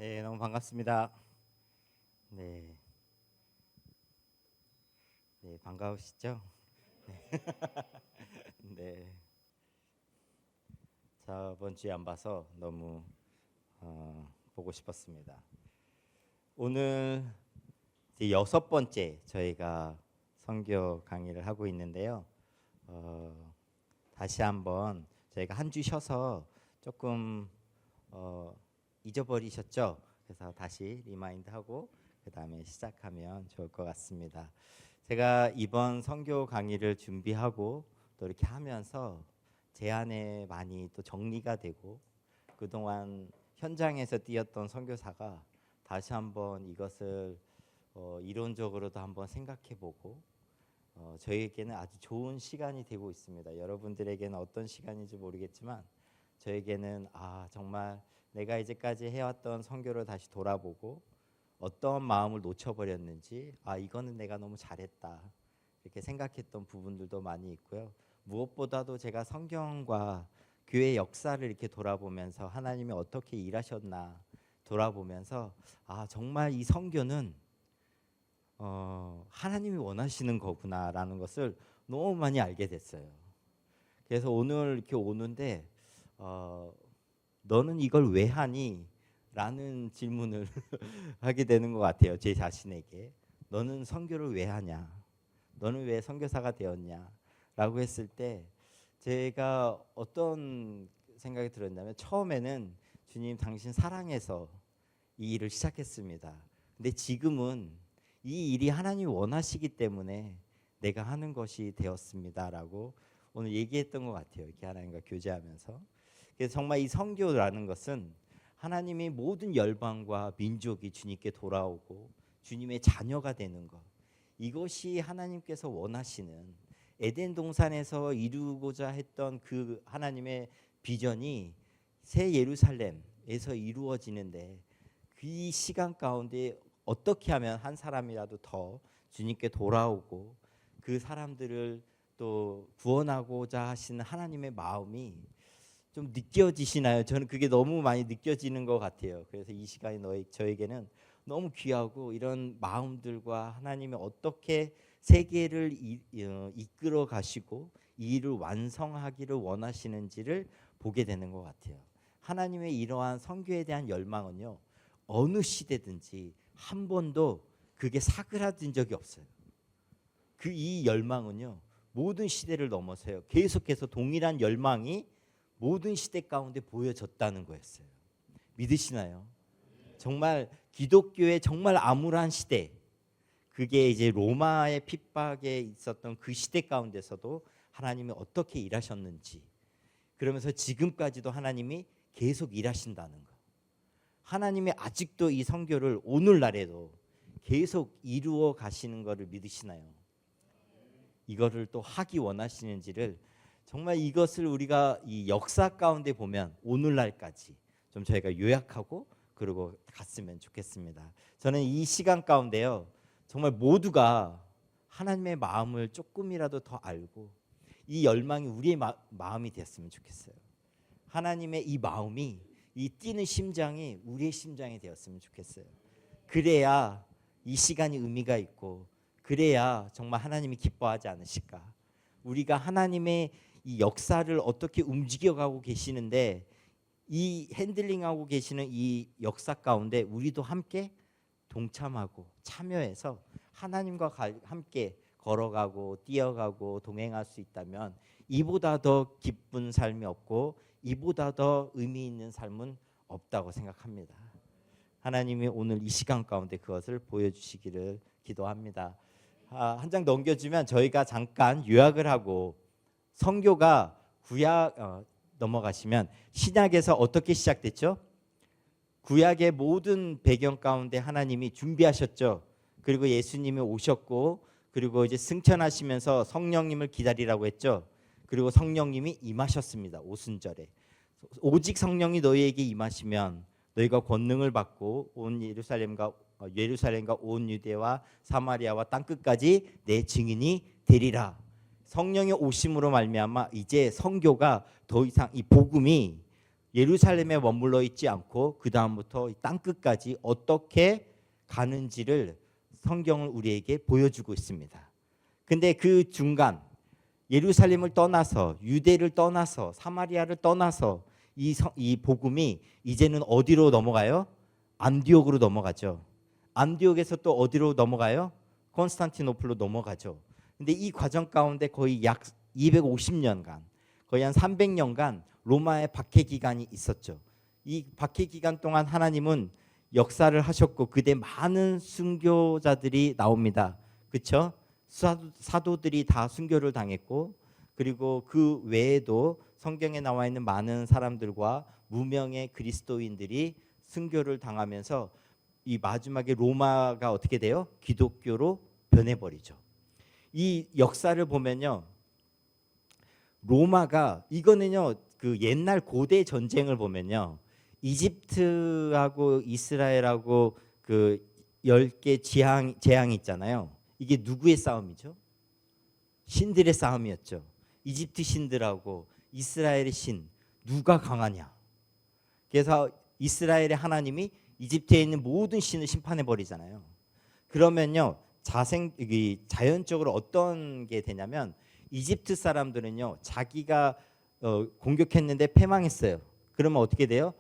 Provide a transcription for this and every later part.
네, 너무 반갑습니다. 네, 네, 반가우시죠? 네, 저번 주에 안 봐서 너무 보고 싶었습니다. 오늘 이제 여섯 번째 저희가 선교 강의를 하고 있는데요. 다시 한번 저희가 한 주 쉬어서 조금 잊어버리셨죠? 그래서 다시 리마인드하고 그 다음에 시작하면 좋을 것 같습니다. 제가 이번 선교 강의를 준비하고 또 이렇게 하면서 제 안에 많이 또 정리가 되고 그동안 현장에서 뛰었던 선교사가 다시 한번 이것을 이론적으로도 한번 생각해보고 저희에게는 아주 좋은 시간이 되고 있습니다. 여러분들에게는 어떤 시간인지 모르겠지만 저에게는 정말 내가 이제까지 해왔던 선교를 다시 돌아보고 어떤 마음을 놓쳐버렸는지 이거는 내가 너무 잘했다 이렇게 생각했던 부분들도 많이 있고요. 무엇보다도 제가 성경과 교회 역사를 이렇게 돌아보면서 하나님이 어떻게 일하셨나 돌아보면서 정말 이 선교는 하나님이 원하시는 거구나라는 것을 너무 많이 알게 됐어요. 그래서 오늘 이렇게 오는데 너는 이걸 왜 하니? 라는 질문을 하게 되는 것 같아요. 제 자신에게. 너는 선교를 왜 하냐? 너는 왜 선교사가 되었냐? 라고 했을 때 제가 어떤 생각이 들었냐면 처음에는 주님 당신 사랑해서 이 일을 시작했습니다. 근데 지금은 이 일이 하나님이 원하시기 때문에 내가 하는 것이 되었습니다. 라고 오늘 얘기했던 것 같아요. 이렇게 하나님과 교제하면서. 그래서 정말 이 선교라는 것은 하나님이 모든 열방과 민족이 주님께 돌아오고 주님의 자녀가 되는 것, 이것이 하나님께서 원하시는 에덴 동산에서 이루고자 했던 그 하나님의 비전이 새 예루살렘에서 이루어지는데 그 시간 가운데 어떻게 하면 한 사람이라도 더 주님께 돌아오고 그 사람들을 또 구원하고자 하시는 하나님의 마음이 좀 느껴지시나요? 저는 그게 너무 많이 느껴지는 것 같아요. 그래서 이 시간이 저에게는 너무 귀하고 이런 마음들과 하나님이 어떻게 세계를 이끌어 가시고 이 일을 완성하기를 원하시는지를 보게 되는 것 같아요. 하나님의 이러한 선교에 대한 열망은요, 어느 시대든지 한 번도 그게 사그라든 적이 없어요. 그 이 열망은요, 모든 시대를 넘어서요, 계속해서 동일한 열망이 모든 시대 가운데 보여졌다는 거였어요. 믿으시나요? 정말 기독교의 정말 암울한 시대, 그게 이제 로마의 핍박에 있었던 그 시대 가운데서도 하나님이 어떻게 일하셨는지, 그러면서 지금까지도 하나님이 계속 일하신다는 거, 하나님이 아직도 이 선교를 오늘날에도 계속 이루어 가시는 것을 믿으시나요? 이거를 또 하기 원하시는지를, 정말 이것을 우리가 이 역사 가운데 보면 오늘날까지 좀 저희가 요약하고 그리고 갔으면 좋겠습니다. 저는 이 시간 가운데요, 정말 모두가 하나님의 마음을 조금이라도 더 알고 이 열망이 우리의 마음이 됐으면 좋겠어요. 하나님의 이 마음이, 이 뛰는 심장이 우리의 심장이 되었으면 좋겠어요. 그래야 이 시간이 의미가 있고, 그래야 정말 하나님이 기뻐하지 않으실까. 우리가 하나님의 이 역사를 어떻게 움직여가고 계시는데, 이 핸들링하고 계시는 이 역사 가운데 우리도 함께 동참하고 참여해서 하나님과 함께 걸어가고 뛰어가고 동행할 수 있다면 이보다 더 기쁜 삶이 없고 이보다 더 의미 있는 삶은 없다고 생각합니다. 하나님이 오늘 이 시간 가운데 그것을 보여주시기를 기도합니다. 한 장 넘겨주면 저희가 잠깐 요약을 하고, 선교가 구약 넘어가시면 신약에서 어떻게 시작됐죠? 구약의 모든 배경 가운데 하나님이 준비하셨죠. 그리고 예수님이 오셨고, 그리고 이제 승천하시면서 성령님을 기다리라고 했죠. 그리고 성령님이 임하셨습니다. 오순절에. 오직 성령이 너희에게 임하시면 너희가 권능을 받고 온 예루살렘과 온 유대와 사마리아와 땅 끝까지 내 증인이 되리라. 성령의 오심으로 말미암아 이제 선교가 더 이상 이 복음이 예루살렘에 머물러 있지 않고 그 다음부터 땅 끝까지 어떻게 가는지를 성경은 우리에게 보여주고 있습니다. 근데 그 중간 예루살렘을 떠나서 유대를 떠나서 사마리아를 떠나서 이 복음이 이제는 어디로 넘어가요? 안디옥으로 넘어가죠. 안디옥에서 또 어디로 넘어가요? 콘스탄티노플로 넘어가죠. 근데 이 과정 가운데 거의 약 250년간, 거의 한 300년간 로마의 박해 기간이 있었죠. 이 박해 기간 동안 하나님은 역사를 하셨고 그때 많은 순교자들이 나옵니다. 그렇죠? 사도들이 다 순교를 당했고, 그리고 그 외에도 성경에 나와 있는 많은 사람들과 무명의 그리스도인들이 순교를 당하면서 이 마지막에 로마가 어떻게 돼요? 기독교로 변해버리죠. 이 역사를 보면요, 로마가 이거는요, 그 옛날 고대 전쟁을 보면요, 이집트하고 이스라엘하고 그 10개 재앙이 있잖아요. 이게 누구의 싸움이죠? 신들의 싸움이었죠. 이집트 신들하고 이스라엘의 신, 누가 강하냐? 그래서 이스라엘의 하나님이 이집트에 있는 모든 신을 심판해 버리잖아요. 그러면요, 자연적으로 어떤 게 되냐면, 이집트 사람들은요, 자기가 공격했는데 패망했어요. 그러면 어떻게 돼요?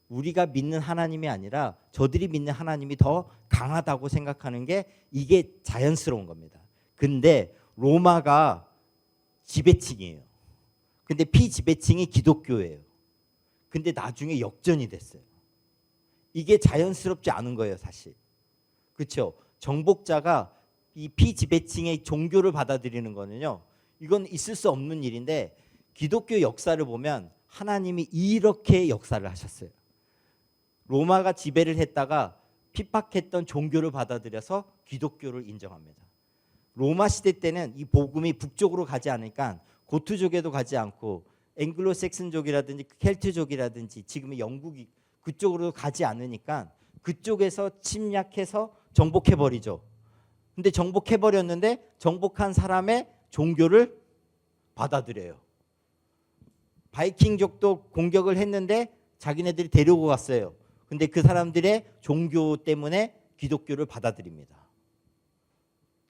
우리가 믿는 하나님이 아니라 저들이 믿는 하나님이 더 강하다고 생각하는 게 이게 자연스러운 겁니다. 근데 로마가 지배층이에요. 근데 피지배층이 기독교예요. 근데 나중에 역전이 됐어요. 이게 자연스럽지 않은 거예요, 사실. 그렇죠? 정복자가 이 피지배층의 종교를 받아들이는 거는요, 이건 있을 수 없는 일인데, 기독교 역사를 보면 하나님이 이렇게 역사를 하셨어요. 로마가 지배를 했다가 핍박했던 종교를 받아들여서 기독교를 인정합니다. 로마 시대 때는 이 복음이 북쪽으로 가지 않으니까 고트족에도 가지 않고 앵글로색슨족이라든지 켈트족이라든지 지금의 영국이 그쪽으로 가지 않으니까 그쪽에서 침략해서 정복해버리죠. 근데 정복해버렸는데 정복한 사람의 종교를 받아들여요. 바이킹족도 공격을 했는데 자기네들이 데리고 갔어요. 근데 그 사람들의 종교 때문에 기독교를 받아들입니다.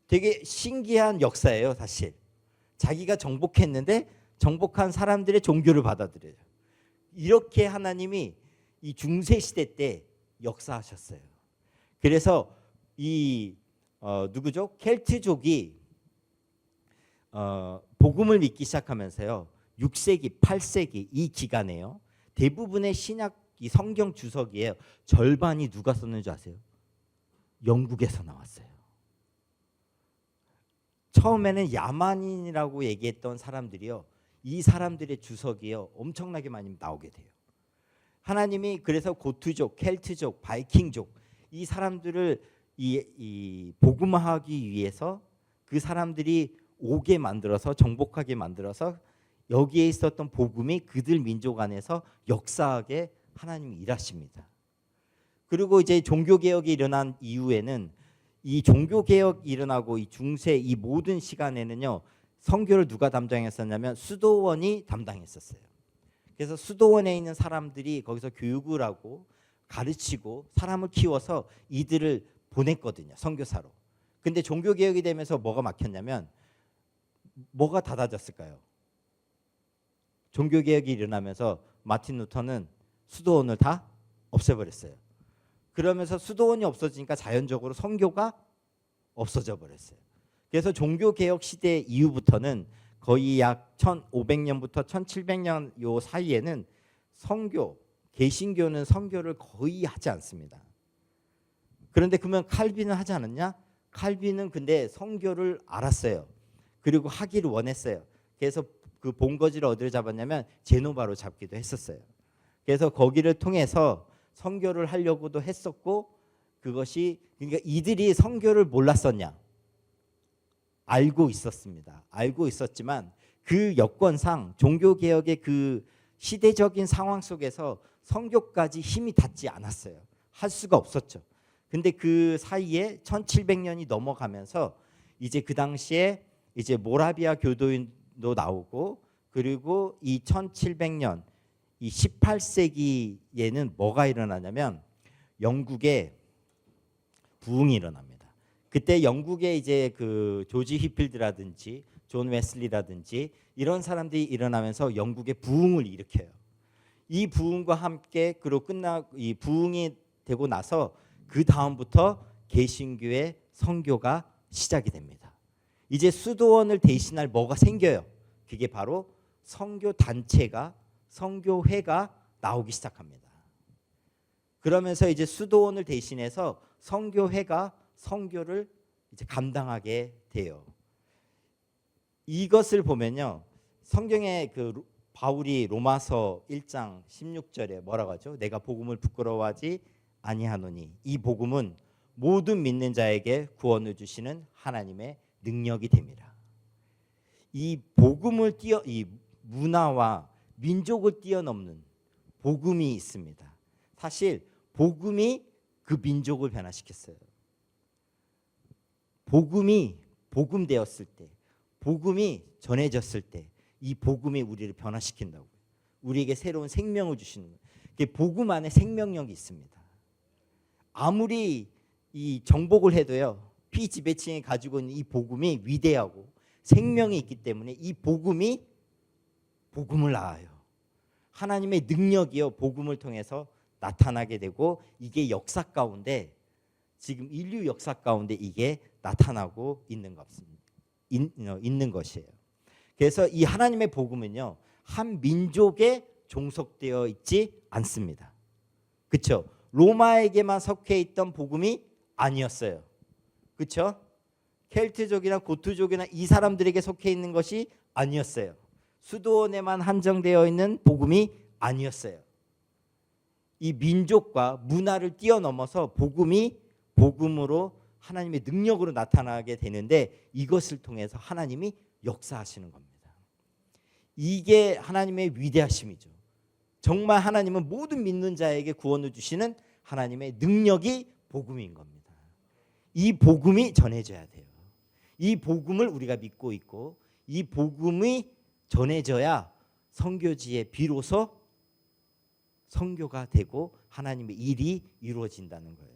되게 신기한 역사예요, 사실. 자기가 정복했는데 정복한 사람들의 종교를 받아들여요. 이렇게 하나님이 이 중세 시대 때 역사하셨어요. 그래서 이 누구죠? 켈트족이 복음을 믿기 시작하면서요, 6세기, 8세기 이 기간에요, 대부분의 신약 이 성경 주석이에요. 절반이 누가 썼는지 아세요? 영국에서 나왔어요. 처음에는 야만인이라고 얘기했던 사람들이요, 이 사람들의 주석이요, 엄청나게 많이 나오게 돼요. 하나님이 그래서 고트족, 켈트족, 바이킹족 이 사람들을 이 복음화하기 위해서 그 사람들이 오게 만들어서 정복하게 만들어서 여기에 있었던 복음이 그들 민족 안에서 역사하게 하나님이 일하십니다. 그리고 이제 종교개혁이 일어난 이후에는 이 종교개혁이 일어나고 이 중세 이 모든 시간에는요, 선교를 누가 담당했었냐면 수도원이 담당했었어요. 그래서 수도원에 있는 사람들이 거기서 교육을 하고 가르치고 사람을 키워서 이들을 보냈거든요, 선교사로. 근데 종교개혁이 되면서 뭐가 막혔냐면, 뭐가 닫아졌을까요? 종교개혁이 일어나면서 마틴 루터는 수도원을 다 없애버렸어요. 그러면서 수도원이 없어지니까 자연적으로 선교가 없어져 버렸어요. 그래서 종교개혁 시대 이후부터는 거의 약 1500년부터 1700년 요 사이에는 선교, 개신교는 선교를 거의 하지 않습니다. 그런데 그러면 칼빈은 하지 않았냐? 칼빈은 근데 선교를 알았어요. 그리고 하기를 원했어요. 그래서 그 본거지를 어디를 잡았냐면 제노바로 잡기도 했었어요. 그래서 거기를 통해서 선교를 하려고도 했었고, 그것이 그러니까 이들이 선교를 몰랐었냐? 알고 있었습니다. 알고 있었지만 그 여건상 종교개혁의 그 시대적인 상황 속에서 선교까지 힘이 닿지 않았어요. 할 수가 없었죠. 근데 그 사이에 1700년이 넘어가면서 이제 그 당시에 이제 모라비아 교도인도 나오고, 그리고 이 1700년 이 18세기에는 뭐가 일어나냐면 영국에 부흥이 일어납니다. 그때 영국에 이제 그 조지 휘필드라든지 존 웨슬리라든지 이런 사람들이 일어나면서 영국에 부흥을 일으켜요. 이 부흥과 함께 그리고 이 부흥이 되고 나서 그 다음부터 개신교의 선교가 시작이 됩니다. 이제 수도원을 대신할 뭐가 생겨요. 그게 바로 선교 단체가 선교회가 나오기 시작합니다. 그러면서 이제 수도원을 대신해서 선교회가 선교를 이제 감당하게 돼요. 이것을 보면요, 성경에 그 바울이 로마서 1장 16절에 뭐라고 하죠? 내가 복음을 부끄러워하지 아니하노니 이 복음은 모든 믿는 자에게 구원을 주시는 하나님의 능력이 됩니다. 이 복음을 이 문화와 민족을 뛰어넘는 복음이 있습니다. 사실 복음이 그 민족을 변화시켰어요. 복음이 복음되었을 때, 복음이 전해졌을 때 이 복음이 우리를 변화시킨다고요. 우리에게 새로운 생명을 주시는 거예요. 복음 안에 생명력이 있습니다. 아무리 이 정복을 해도요, 피지배층이 가지고 있는 이 복음이 위대하고 생명이 있기 때문에 이 복음이 복음을 낳아요. 하나님의 능력이요, 복음을 통해서 나타나게 되고 이게 역사 가운데 지금 인류 역사 가운데 이게 나타나고 있는 것이에요. 그래서 이 하나님의 복음은요, 한 민족에 종속되어 있지 않습니다. 그렇죠? 로마에게만 속해 있던 복음이 아니었어요. 그렇죠? 켈트족이나 고트족이나 이 사람들에게 속해 있는 것이 아니었어요. 수도원에만 한정되어 있는 복음이 아니었어요. 이 민족과 문화를 뛰어넘어서 복음이 복음으로 하나님의 능력으로 나타나게 되는데 이것을 통해서 하나님이 역사하시는 겁니다. 이게 하나님의 위대하심이죠. 정말 하나님은 모든 믿는 자에게 구원을 주시는 하나님의 능력이 복음인 겁니다. 이 복음이 전해져야 돼요. 이 복음을 우리가 믿고 있고 이 복음이 전해져야 선교지에 비로소 선교가 되고 하나님의 일이 이루어진다는 거예요.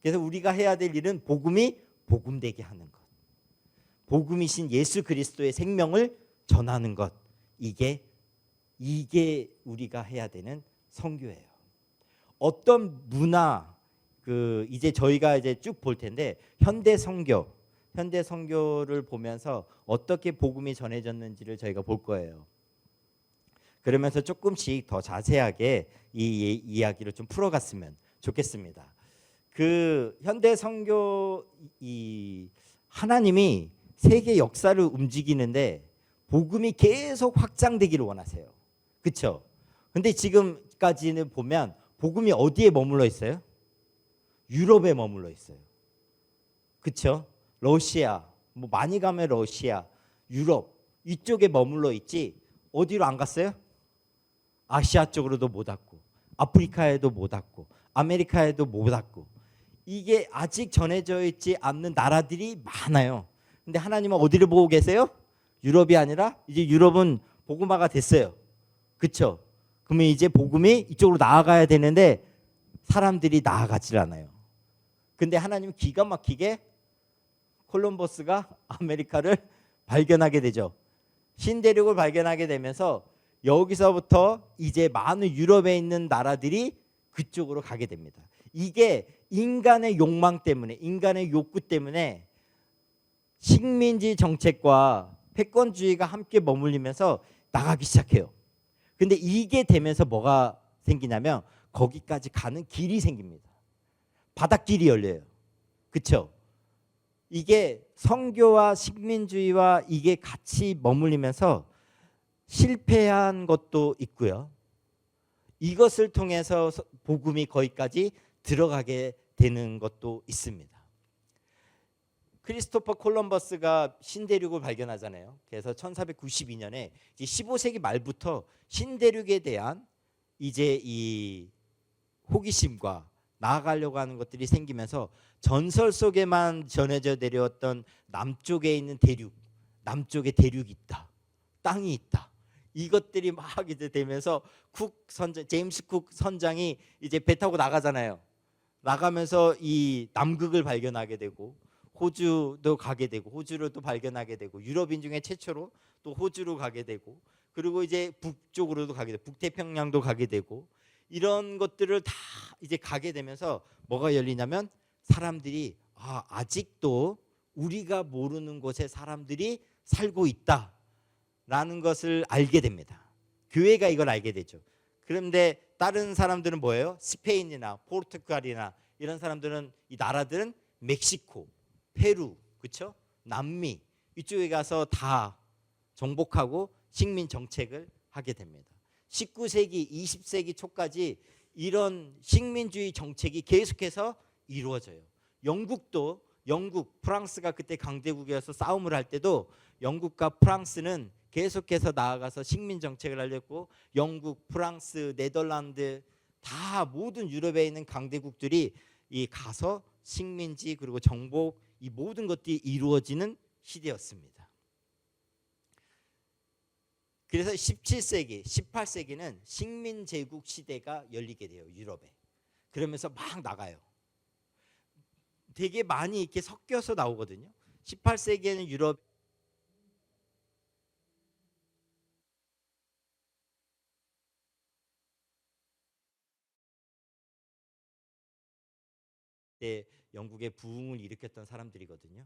그래서 우리가 해야 될 일은 복음이 복음되게 하는 것, 복음이신 예수 그리스도의 생명을 전하는 것, 이게 우리가 해야 되는 선교예요. 어떤 문화, 이제 저희가 이제 쭉 볼 텐데 현대 선교를 보면서 어떻게 복음이 전해졌는지를 저희가 볼 거예요. 그러면서 조금씩 더 자세하게 이 이야기를 좀 풀어갔으면 좋겠습니다. 현대 선교, 하나님이 세계 역사를 움직이는데 복음이 계속 확장되기를 원하세요. 그렇죠? 근데 지금까지는 보면 복음이 어디에 머물러 있어요? 유럽에 머물러 있어요. 그렇죠? 러시아, 많이 가면 러시아, 유럽 이쪽에 머물러 있지 어디로 안 갔어요? 아시아 쪽으로도 못 왔고 아프리카에도 못 왔고 아메리카에도 못 왔고 이게 아직 전해져 있지 않는 나라들이 많아요. 근데 하나님은 어디를 보고 계세요? 유럽이 아니라 이제 유럽은 복음화가 됐어요. 그렇죠? 그러면 이제 복음이 이쪽으로 나아가야 되는데 사람들이 나아가질 않아요. 근데 하나님은 기가 막히게 콜럼버스가 아메리카를 발견하게 되죠. 신대륙을 발견하게 되면서 여기서부터 이제 많은 유럽에 있는 나라들이 그쪽으로 가게 됩니다. 이게 인간의 욕망 때문에, 인간의 욕구 때문에 식민지 정책과 패권주의가 함께 머물리면서 나가기 시작해요. 근데 이게 되면서 뭐가 생기냐면 거기까지 가는 길이 생깁니다. 바닷길이 열려요. 그렇죠? 이게 선교와 식민주의와 이게 같이 머물리면서 실패한 것도 있고요. 이것을 통해서 복음이 거기까지 들어가게 되는 것도 있습니다. 크리스토퍼 콜럼버스가 신대륙을 발견하잖아요. 그래서 1492년에 15세기 말부터 신대륙에 대한 이제 이 호기심과 나아가려고 하는 것들이 생기면서 전설 속에만 전해져 내려왔던 남쪽에 있는 대륙, 남쪽에 대륙이 있다, 땅이 있다. 이것들이 막 이제 되면서 제임스 쿡 선장이 이제 배 타고 나가잖아요. 나가면서 이 남극을 발견하게 되고 호주도 가게 되고 호주를 또 발견하게 되고 유럽인 중에 최초로 또 호주로 가게 되고 그리고 이제 북쪽으로도 가게 되고 북태평양도 가게 되고 이런 것들을 다 이제 가게 되면서 뭐가 열리냐면 사람들이 아직도 우리가 모르는 곳에 사람들이 살고 있다라는 것을 알게 됩니다. 교회가 이걸 알게 되죠. 그런데 다른 사람들은 뭐예요? 스페인이나 포르투갈이나 이런 사람들은 이 나라들은 멕시코, 페루, 그렇죠? 남미 이쪽에 가서 다 정복하고 식민 정책을 하게 됩니다. 19세기, 20세기 초까지 이런 식민주의 정책이 계속해서 이루어져요. 영국, 프랑스가 그때 강대국이어서 싸움을 할 때도 영국과 프랑스는 계속해서 나아가서 식민 정책을 하려고 영국, 프랑스, 네덜란드 다 모든 유럽에 있는 강대국들이 이 가서 식민지 그리고 정복 이 모든 것들이 이루어지는 시대였습니다. 그래서 17세기, 18세기는 식민 제국 시대가 열리게 돼요. 유럽에. 그러면서 막 나가요. 되게 많이 이렇게 섞여서 나오거든요. 18세기에는 유럽 때 영국의 부흥을 일으켰던 사람들이거든요.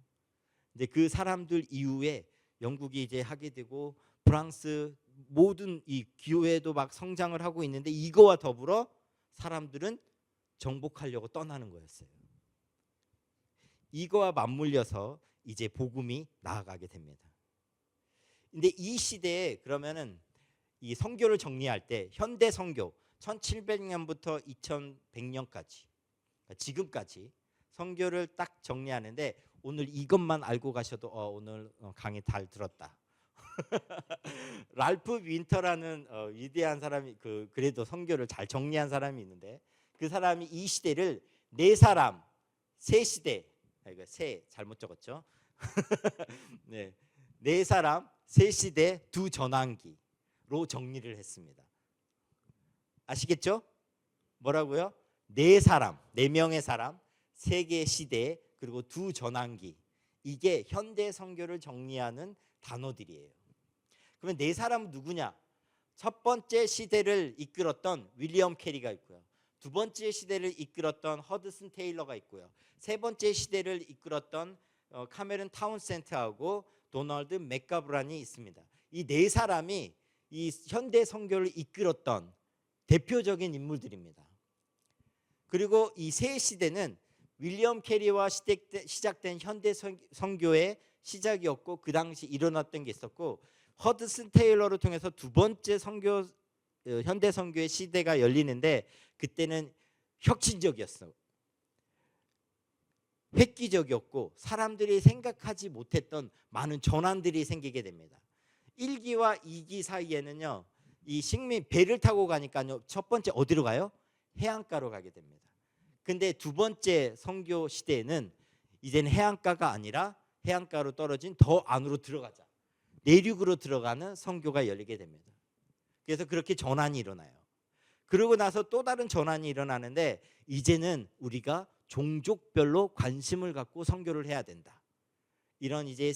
근데 그 사람들 이후에 영국이 이제 하게 되고 프랑스 모든 이 기후에도 막 성장을 하고 있는데 이거와 더불어 사람들은 정복하려고 떠나는 거였어요. 이거와 맞물려서 이제 복음이 나아가게 됩니다. 근데 이 시대에 그러면은 이 선교를 정리할 때 현대 선교 1700년부터 2100년까지 지금까지 선교를 딱 정리하는데 오늘 이것만 알고 가셔도 오늘 강의 잘 들었다. 랄프 윈터라는 위대한 사람이 그래도 선교를 잘 정리한 사람이 있는데 그 사람이 이 시대를 네 사람 세 시대 이거 세 잘못 적었죠? 네, 네 사람 세 시대 두 전환기로 정리를 했습니다. 아시겠죠? 뭐라고요? 네 사람, 네 명의 사람, 세 개의 시대 그리고 두 전환기 이게 현대 선교를 정리하는 단어들이에요. 그러면 네 사람은 누구냐? 첫 번째 시대를 이끌었던 윌리엄 캐리가 있고요. 두 번째 시대를 이끌었던 허드슨 테일러가 있고요. 세 번째 시대를 이끌었던 카메론 타운센트하고 도널드 맥가브란이 있습니다. 이 네 사람이 이 현대 선교를 이끌었던 대표적인 인물들입니다. 그리고 이 세 시대는 윌리엄 캐리와 시작된 현대 선교의 시작이었고 그 당시 일어났던 게 있었고 허드슨 테일러를 통해서 두 번째 선교 현대 선교의 시대가 열리는데 그때는 혁신적이었어. 획기적이었고 사람들이 생각하지 못했던 많은 전환들이 생기게 됩니다. 1기와 2기 사이에는요. 이 식민 배를 타고 가니까요. 첫 번째 어디로 가요? 해안가로 가게 됩니다. 근데 두 번째 선교 시대에는 이제는 해안가가 아니라 해안가로 떨어진 더 안으로 들어가자. 내륙으로 들어가는 선교가 열리게 됩니다. 그래서 그렇게 전환이 일어나요. 그러고 나서 또 다른 전환이 일어나는데 이제는 우리가 종족별로 관심을 갖고 선교를 해야 된다. 이런 이제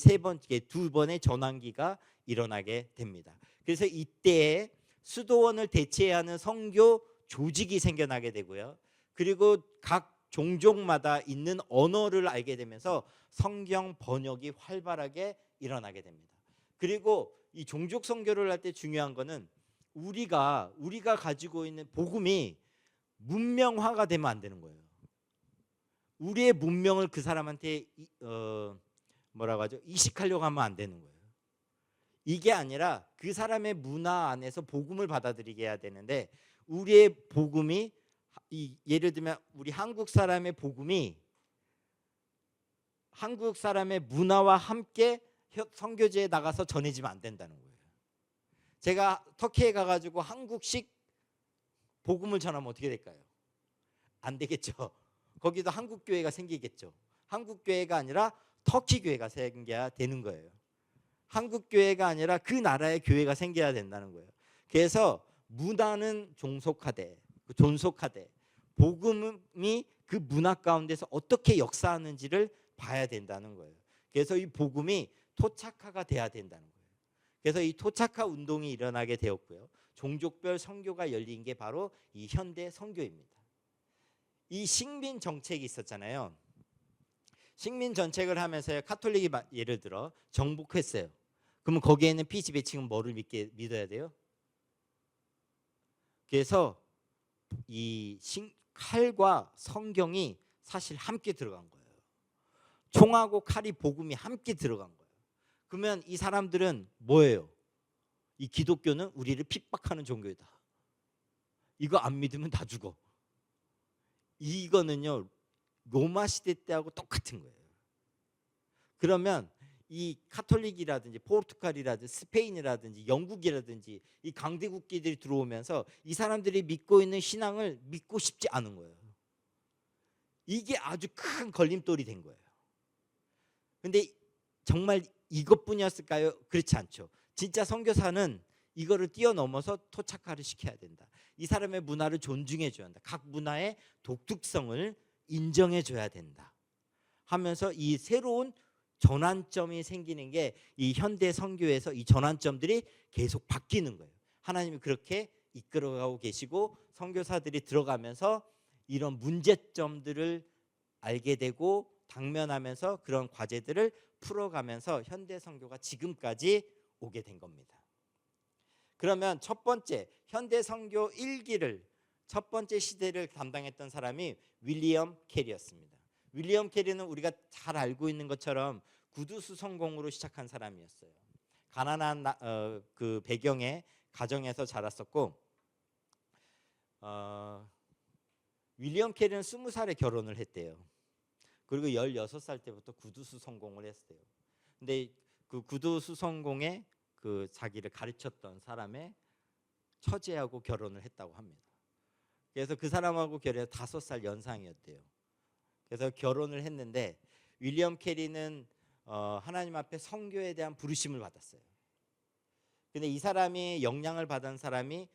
두 번의 전환기가 일어나게 됩니다. 그래서 이때에 수도원을 대체하는 선교 조직이 생겨나게 되고요. 그리고 각 종족마다 있는 언어를 알게 되면서 성경 번역이 활발하게 일어나게 됩니다. 그리고 이 종족 선교를 할 때 중요한 거는 우리가 가지고 있는 복음이 문명화가 되면 안 되는 거예요. 우리의 문명을 그 사람한테 뭐라고 하죠? 이식하려고 하면 안 되는 거예요. 이게 아니라 그 사람의 문화 안에서 복음을 받아들이게 해야 되는데 우리의 복음이 예를 들면 우리 한국 사람의 복음이 한국 사람의 문화와 함께 선교지에 나가서 전해지면 안 된다는 거예요. 제가 터키에 가가지고 한국식 복음을 전하면 어떻게 될까요? 안 되겠죠. 거기도 한국 교회가 생기겠죠. 한국 교회가 아니라 터키 교회가 생겨야 되는 거예요. 한국 교회가 아니라 그 나라의 교회가 생겨야 된다는 거예요. 그래서 문화는 존속하되 복음이 그 문화 가운데서 어떻게 역사하는지를 봐야 된다는 거예요. 그래서 이 복음이 토착화가 돼야 된다는 거예요. 그래서 이 토착화 운동이 일어나게 되었고요. 종족별 선교가 열린 게 바로 이 현대 선교입니다. 이 식민 정책이 있었잖아요. 식민 정책을 하면서 카톨릭이 예를 들어 정복했어요. 그러면 거기에는 피지배칭은 뭐를 믿어야 돼요? 그래서 이 칼과 성경이 사실 함께 들어간 거예요. 총하고 칼이 복음이 함께 들어간 거예요. 그러면 이 사람들은 뭐예요? 이 기독교는 우리를 핍박하는 종교이다. 이거 안 믿으면 다 죽어. 이거는요 로마 시대 때하고 똑같은 거예요. 그러면 이 카톨릭이라든지 포르투갈이라든지 스페인이라든지 영국이라든지 이 강대국기들이 들어오면서 이 사람들이 믿고 있는 신앙을 믿고 싶지 않은 거예요. 이게 아주 큰 걸림돌이 된 거예요. 근데 정말 이것뿐이었을까요? 그렇지 않죠. 진짜 선교사는 이거를 뛰어넘어서 토착화를 시켜야 된다. 이 사람의 문화를 존중해 줘야 한다. 각 문화의 독특성을 인정해 줘야 된다 하면서 이 새로운 전환점이 생기는 게 이 현대 선교에서 이 전환점들이 계속 바뀌는 거예요. 하나님이 그렇게 이끌어가고 계시고 선교사들이 들어가면서 이런 문제점들을 알게 되고 당면하면서 그런 과제들을 풀어가면서 현대 선교가 지금까지 오게 된 겁니다. 그러면 첫 번째 현대 선교 1기를 첫 번째 시대를 담당했던 사람이 윌리엄 캐리였습니다. 윌리엄 캐리는 우리가 잘 알고 있는 것처럼 구두수성공으로 시작한 사람이었어요. 가난한 그 배경의 가정에서 자랐었고 윌리엄 캐리는 20살에 결혼을 했대요. 그리고 16살 때부터 구두수 성공을 했어요. 근데 그 구두수 성공에 그 자기를 가르쳤던 사람의 처제하고 결혼을 했다고 합니다. 그래서 그 사람하고 결혼해서 5살 연상이었대요. 그래서 결혼을 했는데 윌리엄 캐리는 하나님 앞에 선교에 대한 부르심을 받았어요. 근데 이 사람이 영향을 받은 사람이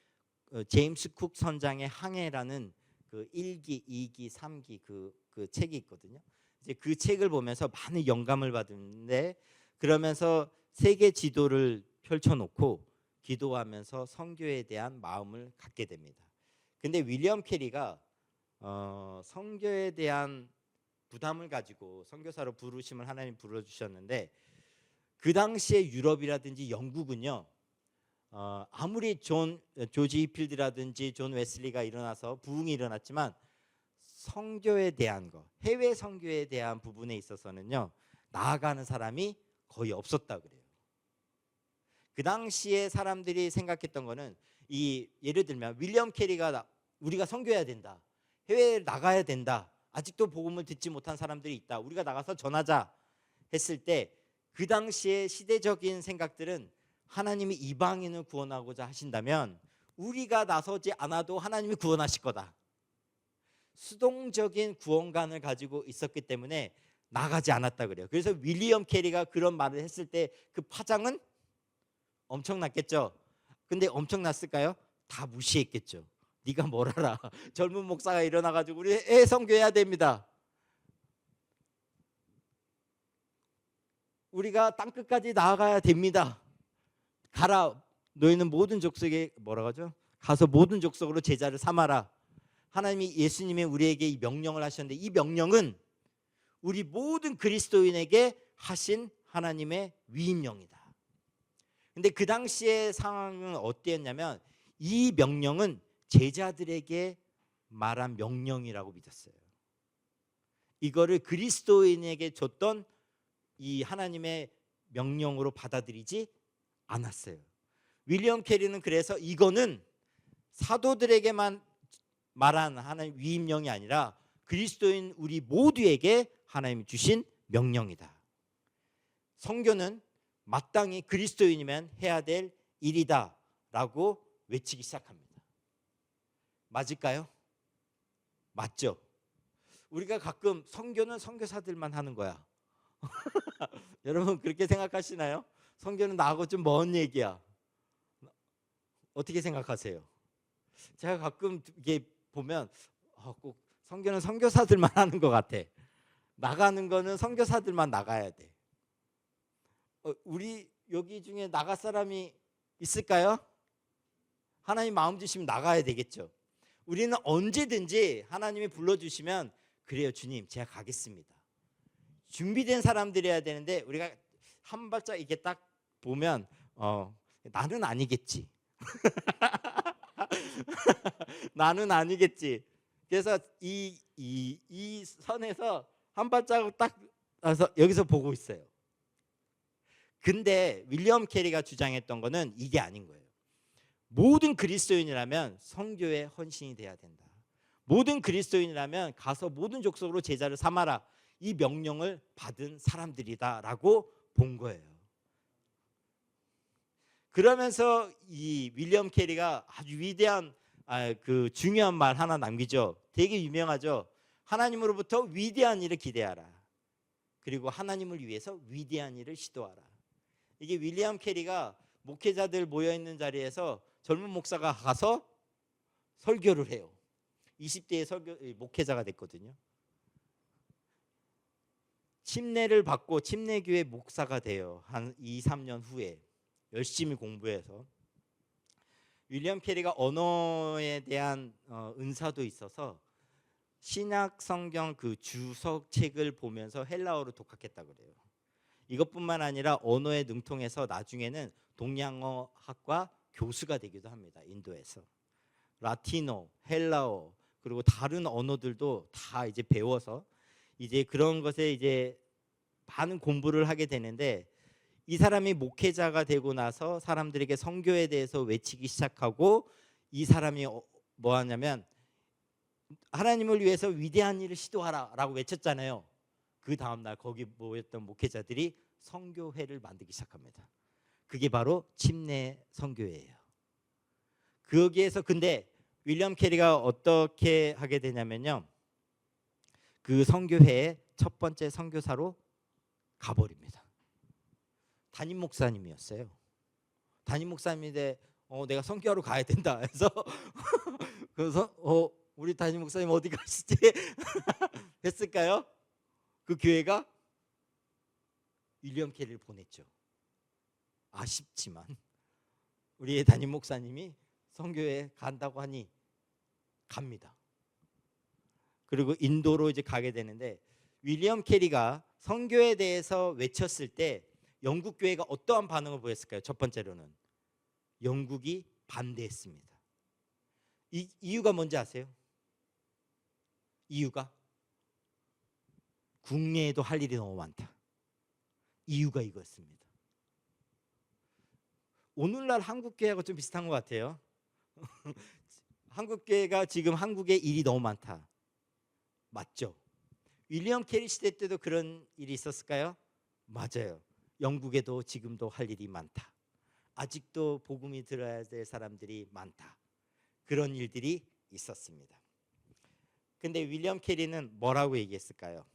제임스 쿡 선장의 항해라는 그 1기, 2기, 3기 그 책이 있거든요. 이제 그 책을 보면서 많은 영감을 받는데 그러면서 세계 지도를 펼쳐놓고 기도하면서 선교에 대한 마음을 갖게 됩니다. 근데 윌리엄 캐리가 선교에 대한 부담을 가지고 선교사로 부르심을 하나님 불러주셨는데 그 당시에 유럽이라든지 영국은요 아무리 조지 히필드라든지 존 웨슬리가 일어나서 부흥이 일어났지만 선교에 대한 거, 해외 선교에 대한 부분에 있어서는요 나아가는 사람이 거의 없었다 그래요. 그 당시에 사람들이 생각했던 거는 예를 들면 윌리엄 캐리가 우리가 선교해야 된다, 해외에 나가야 된다, 아직도 복음을 듣지 못한 사람들이 있다, 우리가 나가서 전하자 했을 때 그 당시에 시대적인 생각들은 하나님이 이방인을 구원하고자 하신다면 우리가 나서지 않아도 하나님이 구원하실 거다. 수동적인 구원관을 가지고 있었기 때문에 나가지 않았다 그래요. 그래서 윌리엄 캐리가 그런 말을 했을 때 그 파장은 엄청났겠죠. 근데 엄청났을까요? 다 무시했겠죠. 네가 뭘 알아. 젊은 목사가 일어나가지고 우리 선교해야 됩니다. 우리가 땅끝까지 나아가야 됩니다. 가라. 너희는 모든 족속에 뭐라고 하죠? 가서 모든 족속으로 제자를 삼아라. 하나님이 예수님이 우리에게 이 명령을 하셨는데 이 명령은 우리 모든 그리스도인에게 하신 하나님의 위임령이다. 근데 그 당시의 상황은 어땠냐면 이 명령은 제자들에게 말한 명령이라고 믿었어요. 이거를 그리스도인에게 줬던 이 하나님의 명령으로 받아들이지 않았어요. 윌리엄 캐리는 그래서 이거는 사도들에게만 말한 하나님 위임령이 아니라 그리스도인 우리 모두에게 하나님이 주신 명령이다. 선교는 마땅히 그리스도인이면 해야 될 일이다 라고 외치기 시작합니다. 맞을까요? 맞죠? 우리가 가끔 선교는 선교사들만 하는 거야. 여러분 그렇게 생각하시나요? 선교는 나하고 좀 먼 얘기야. 어떻게 생각하세요? 제가 가끔 이게 보면 꼭 선교는 선교사들만 하는 것 같아. 나가는 거는 선교사들만 나가야 돼. 우리 여기 중에 나갈 사람이 있을까요? 하나님 마음 주시면 나가야 되겠죠. 우리는 언제든지 하나님이 불러주시면 그래요 주님 제가 가겠습니다. 준비된 사람들이어야 되는데 우리가 한 발짝 이렇게 딱 보면 나는 아니겠지. 나는 아니겠지. 그래서 이 선에서 한 발자국 딱 나서 여기서 보고 있어요. 근데 윌리엄 캐리가 주장했던 거는 이게 아닌 거예요. 모든 그리스도인이라면 선교에 헌신이 돼야 된다. 모든 그리스도인이라면 가서 모든 족속으로 제자를 삼아라. 이 명령을 받은 사람들이다라고 본 거예요. 그러면서 이 윌리엄 캐리가 아주 위대한 그 중요한 말 하나 남기죠. 되게 유명하죠. 하나님으로부터 위대한 일을 기대하라. 그리고 하나님을 위해서 위대한 일을 시도하라. 이게 윌리엄 캐리가 목회자들 모여 있는 자리에서 젊은 목사가 가서 설교를 해요. 20대의 목회자가 됐거든요. 침례를 받고 침례교회 목사가 돼요. 한 2, 3년 후에 열심히 공부해서. 윌리엄 캐리가 언어에 대한 은사도 있어서 신약 성경 그 주석책을 보면서 헬라어로 독학했다 그래요. 이것뿐만 아니라 언어에 능통해서 나중에는 동양어 학과 교수가 되기도 합니다. 인도에서 라틴어, 헬라어 그리고 다른 언어들도 다 이제 배워서 이제 그런 것에 이제 많은 공부를 하게 되는데 이 사람이 목회자가 되고 나서 사람들에게 선교에 대해서 외치기 시작하고 이 사람이 뭐 하냐면 하나님을 위해서 위대한 일을 시도하라라고 외쳤잖아요. 그 다음날 거기 모였던 목회자들이 선교회를 만들기 시작합니다. 그게 바로 침례 선교회예요. 거기에서 근데 윌리엄 캐리가 어떻게 하게 되냐면요. 그 선교회의 첫 번째 선교사로 가버립니다. 담임 목사님이었어요. 담임 목사님인데 내가 선교하러 가야 된다 해서 그래서 우리 담임 목사님 어디 가시지? 했을까요? 그 교회가 윌리엄 캐리를 보냈죠. 아쉽지만 우리의 담임 목사님이 선교에 간다고 하니 갑니다. 그리고 인도로 이제 가게 되는데 윌리엄 캐리가 선교에 대해서 외쳤을 때 영국 교회가 어떠한 반응을 보였을까요? 첫 번째로는 영국이 반대했습니다. 이유가 뭔지 아세요? 이유가 국내에도 할 일이 너무 많다. 이유가 이거였습니다. 오늘날 한국 교회하고 좀 비슷한 것 같아요. 한국 교회가 지금 한국에 일이 너무 많다. 맞죠? 윌리엄 캐리 시대 때도 그런 일이 있었을까요? 맞아요. 영국에도 지금도 할 일이 많다. 아직도 복음이 들어야 될 사람들이 많다. 그런 일들이 있었습니다. 근데 윌리엄 캐리는 뭐라고 얘기했을까요?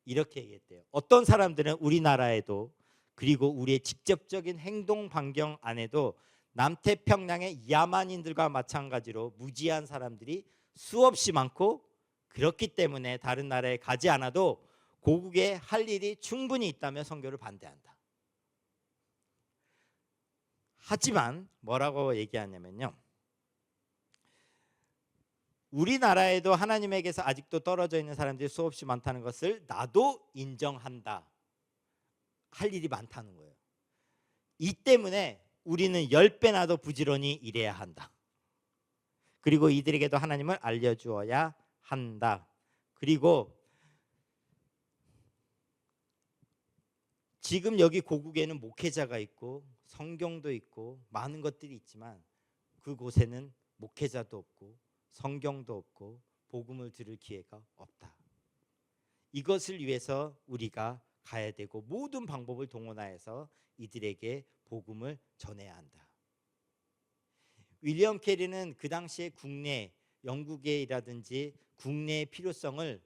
이렇게 얘기했대요. 어떤 사람들은 우리나라에도 그리고 우리의 직접적인 행동 반경 안에도 남태평양의 야만인들과 마찬가지로 무지한 사람들이 수없이 많고 그렇기 때문에 다른 나라에 가지 않아도 고국에 할 일이 충분히 있다며 선교를 반대한다. 하지만 뭐라고 얘기하냐면요. 우리나라에도 하나님에게서 아직도 떨어져 있는 사람들이 수없이 많다는 것을 나도 인정한다. 할 일이 많다는 거예요. 이 때문에 우리는 10배나 더 부지런히 일해야 한다. 그리고 이들에게도 하나님을 알려주어야 한다. 그리고 지금 여기 고국에는 목회자가 있고 성경도 있고 많은 것들이 있지만 그곳에는 목회자도 없고 성경도 없고 복음을 들을 기회가 없다. 이것을 위해서 우리가 가야 되고 모든 방법을 동원하여서 이들에게 복음을 전해야 한다. 윌리엄 캐리는 그 당시에 국내 영국이라든지 국내의 필요성을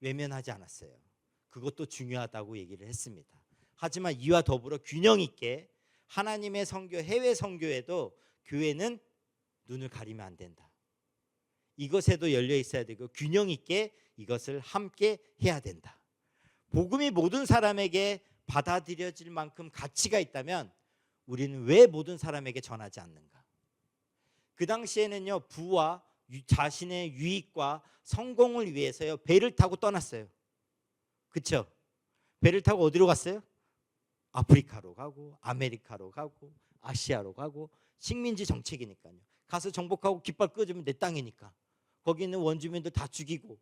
외면하지 않았어요. 그것도 중요하다고 얘기를 했습니다. 하지만 이와 더불어 균형 있게 하나님의 선교, 해외 선교에도 교회는 눈을 가리면 안 된다. 이것에도 열려 있어야 되고 균형 있게 이것을 함께 해야 된다. 복음이 모든 사람에게 받아들여질 만큼 가치가 있다면 우리는 왜 모든 사람에게 전하지 않는가? 그 당시에는요, 부와 자신의 유익과 성공을 위해서요, 배를 타고 떠났어요. 그렇죠? 배를 타고 어디로 갔어요? 아프리카로 가고 아메리카로 가고 아시아로 가고 식민지 정책이니까요. 가서 정복하고 깃발 끄주면 내 땅이니까. 거기 있는 원주민들 다 죽이고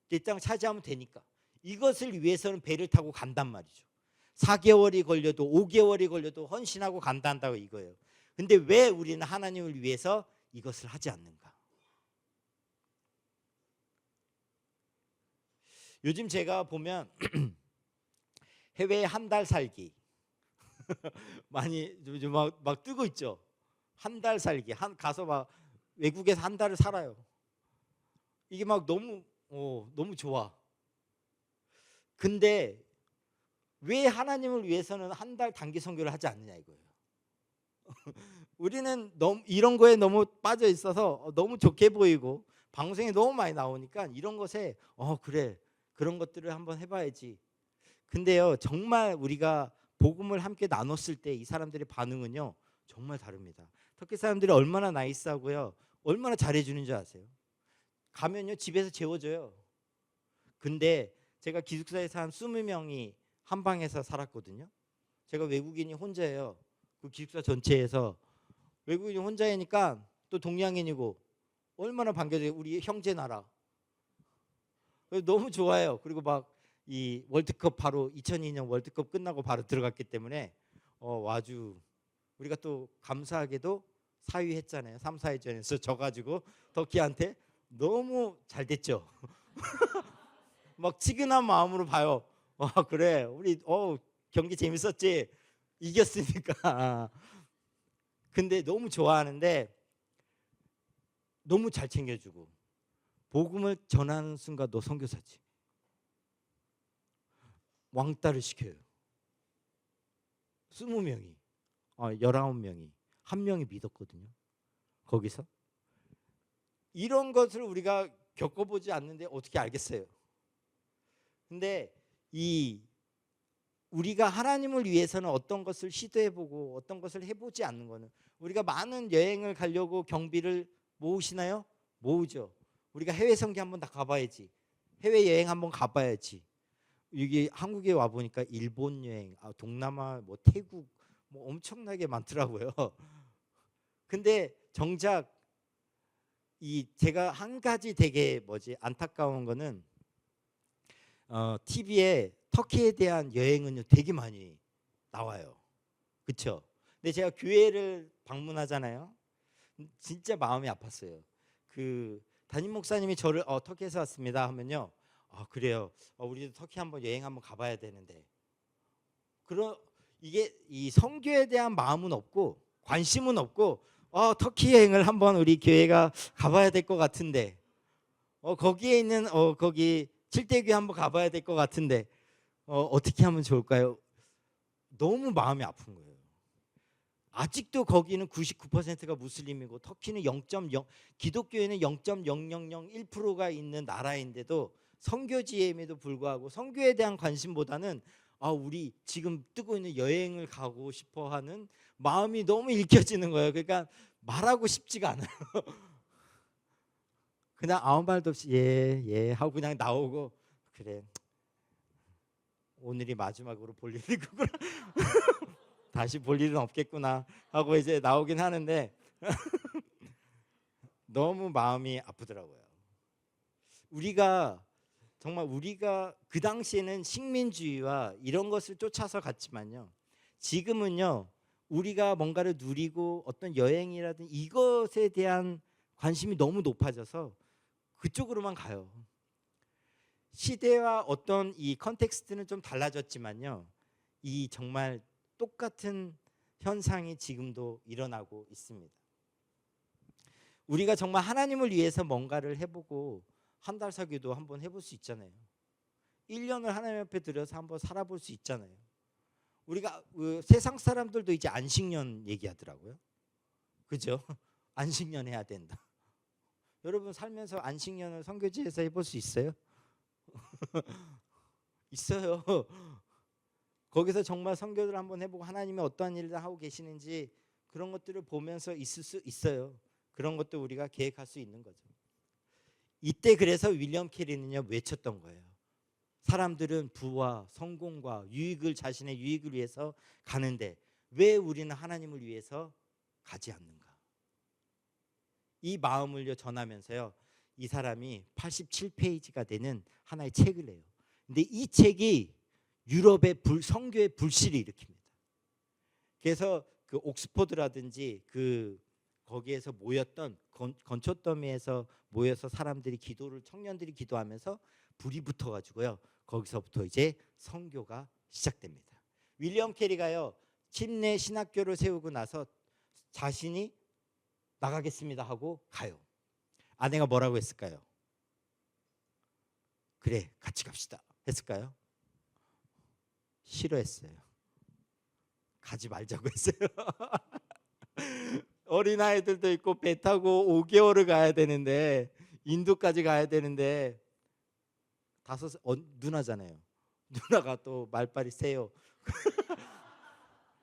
내 땅 차지하면 되니까. 이것을 위해서는 배를 타고 간단 말이죠. 4개월이 걸려도 5개월이 걸려도 헌신하고 간다고 이거예요. 근데 왜 우리는 하나님을 위해서 이것을 하지 않는가? 요즘 제가 보면 해외에 한 달 살기 많이 요즘 막 뜨고 있죠. 한 달 살기, 가서 막 외국에서 한 달을 살아요. 이게 막 너무 좋아. 근데 왜 하나님을 위해서는 한 달 단기 선교를 하지 않느냐 이거예요. 우리는 너무 이런 거에 너무 빠져 있어서 너무 좋게 보이고 방송에 너무 많이 나오니까 이런 것에 그래 그런 것들을 한번 해봐야지. 근데요, 정말 우리가 복음을 함께 나눴을 때 이 사람들의 반응은요 정말 다릅니다. 터키 사람들이 얼마나 나이스하고요, 얼마나 잘해주는 줄 아세요? 가면요 집에서 재워줘요. 근데 제가 기숙사에서 한 20명이 한 방에서 살았거든요. 제가 외국인이 혼자예요. 그 기숙사 전체에서 외국인이 혼자이니까 또 동양인이고 얼마나 반겨져요. 우리 형제 나라. 너무 좋아요. 그리고 막 이 월드컵 바로 2002년 월드컵 끝나고 바로 들어갔기 때문에 아주 우리가 또 감사하게도 4위 했잖아요. 3, 4위전에서 져가지고 터키한테 너무 잘 됐죠. 막 치근한 마음으로 봐요. 그래 우리 경기 재밌었지, 이겼으니까. 근데 너무 좋아하는데 너무 잘 챙겨주고 복음을 전하는 순간 너 선교사지. 왕따를 시켜요. 20명이 19명이 한 명이 믿었거든요. 거기서 이런 것을 우리가 겪어보지 않는데 어떻게 알겠어요? 근데 우리가 하나님을 위해서는 어떤 것을 시도해보고 어떤 것을 해보지 않는 거는, 우리가 많은 여행을 가려고 경비를 모으시나요? 모으죠. 우리가 해외 선교 한번 다 가봐야지, 해외 여행 한번 가봐야지. 여기 한국에 와 보니까 일본 여행, 동남아, 뭐 태국, 뭐 엄청나게 많더라고요. 근데 정작 제가 한 가지 되게 안타까운 거는 TV에 터키에 대한 여행은요 되게 많이 나와요. 그렇죠? 근데 제가 교회를 방문하잖아요. 진짜 마음이 아팠어요. 그 담임 목사님이 저를 터키에서 왔습니다 하면요, 그래요. 우리도 터키 한번 여행 한번 가봐야 되는데. 이게 이 선교에 대한 마음은 없고 관심은 없고 터키 여행을 한번 우리 교회가 가봐야 될 것 같은데, 거기에 있는 거기 칠대교회 한번 가봐야 될 것 같은데 어떻게 하면 좋을까요? 너무 마음이 아픈 거예요. 아직도 거기는 99%가 무슬림이고 터키는 기독교에는 0.0001%가 있는 나라인데도 선교지임에도 불구하고 선교에 대한 관심보다는 우리 지금 뜨고 있는 여행을 가고 싶어하는 마음이 너무 읽혀지는 거예요. 그러니까 말하고 싶지가 않아요. 그냥 아무 말도 없이 예 하고 그냥 나오고, 그래 오늘이 마지막으로 볼 일이구나. 다시 볼 일은 없겠구나 하고 이제 나오긴 하는데 너무 마음이 아프더라고요. 우리가 그 당시에는 식민주의와 이런 것을 쫓아서 갔지만요, 지금은요 우리가 뭔가를 누리고 어떤 여행이라든 이것에 대한 관심이 너무 높아져서 그쪽으로만 가요. 시대와 어떤 이 컨텍스트는 좀 달라졌지만요, 이 정말 똑같은 현상이 지금도 일어나고 있습니다. 우리가 정말 하나님을 위해서 뭔가를 해보고 한 달 사기도 한번 해볼 수 있잖아요. 1년을 하나님 앞에 들여서 한번 살아볼 수 있잖아요. 우리가 세상 사람들도 이제 안식년 얘기하더라고요. 그죠? 안식년 해야 된다. 여러분 살면서 안식년을 선교지에서 해볼 수 있어요? 있어요. 거기서 정말 선교를 한번 해보고 하나님이 어떠한 일을 하고 계시는지 그런 것들을 보면서 있을 수 있어요. 그런 것도 우리가 계획할 수 있는 거죠. 이때 그래서 윌리엄 캐리는요 외쳤던 거예요. 사람들은 부와 성공과 유익을 자신의 유익을 위해서 가는데 왜 우리는 하나님을 위해서 가지 않는가? 이 마음을요 전하면서요 이 사람이 87페이지가 되는 하나의 책을 내요. 근데 이 책이 유럽의 선교의 불씨를 일으킵니다. 그래서 그 옥스퍼드라든지 그 거기에서 모였던 건초더미에서 모여서 사람들이 기도를 청년들이 기도하면서 불이 붙어 가지고요. 거기서부터 이제 선교가 시작됩니다. 윌리엄 캐리가요. 침례 신학교를 세우고 나서 자신이 나가겠습니다 하고 가요. 아내가 뭐라고 했을까요? 그래 같이 갑시다 했을까요? 싫어했어요. 가지 말자고 했어요. 어린아이들도 있고 배 타고 5개월을 가야 되는데 인도까지 가야 되는데 누나잖아요. 누나가 또 말빨이 세요.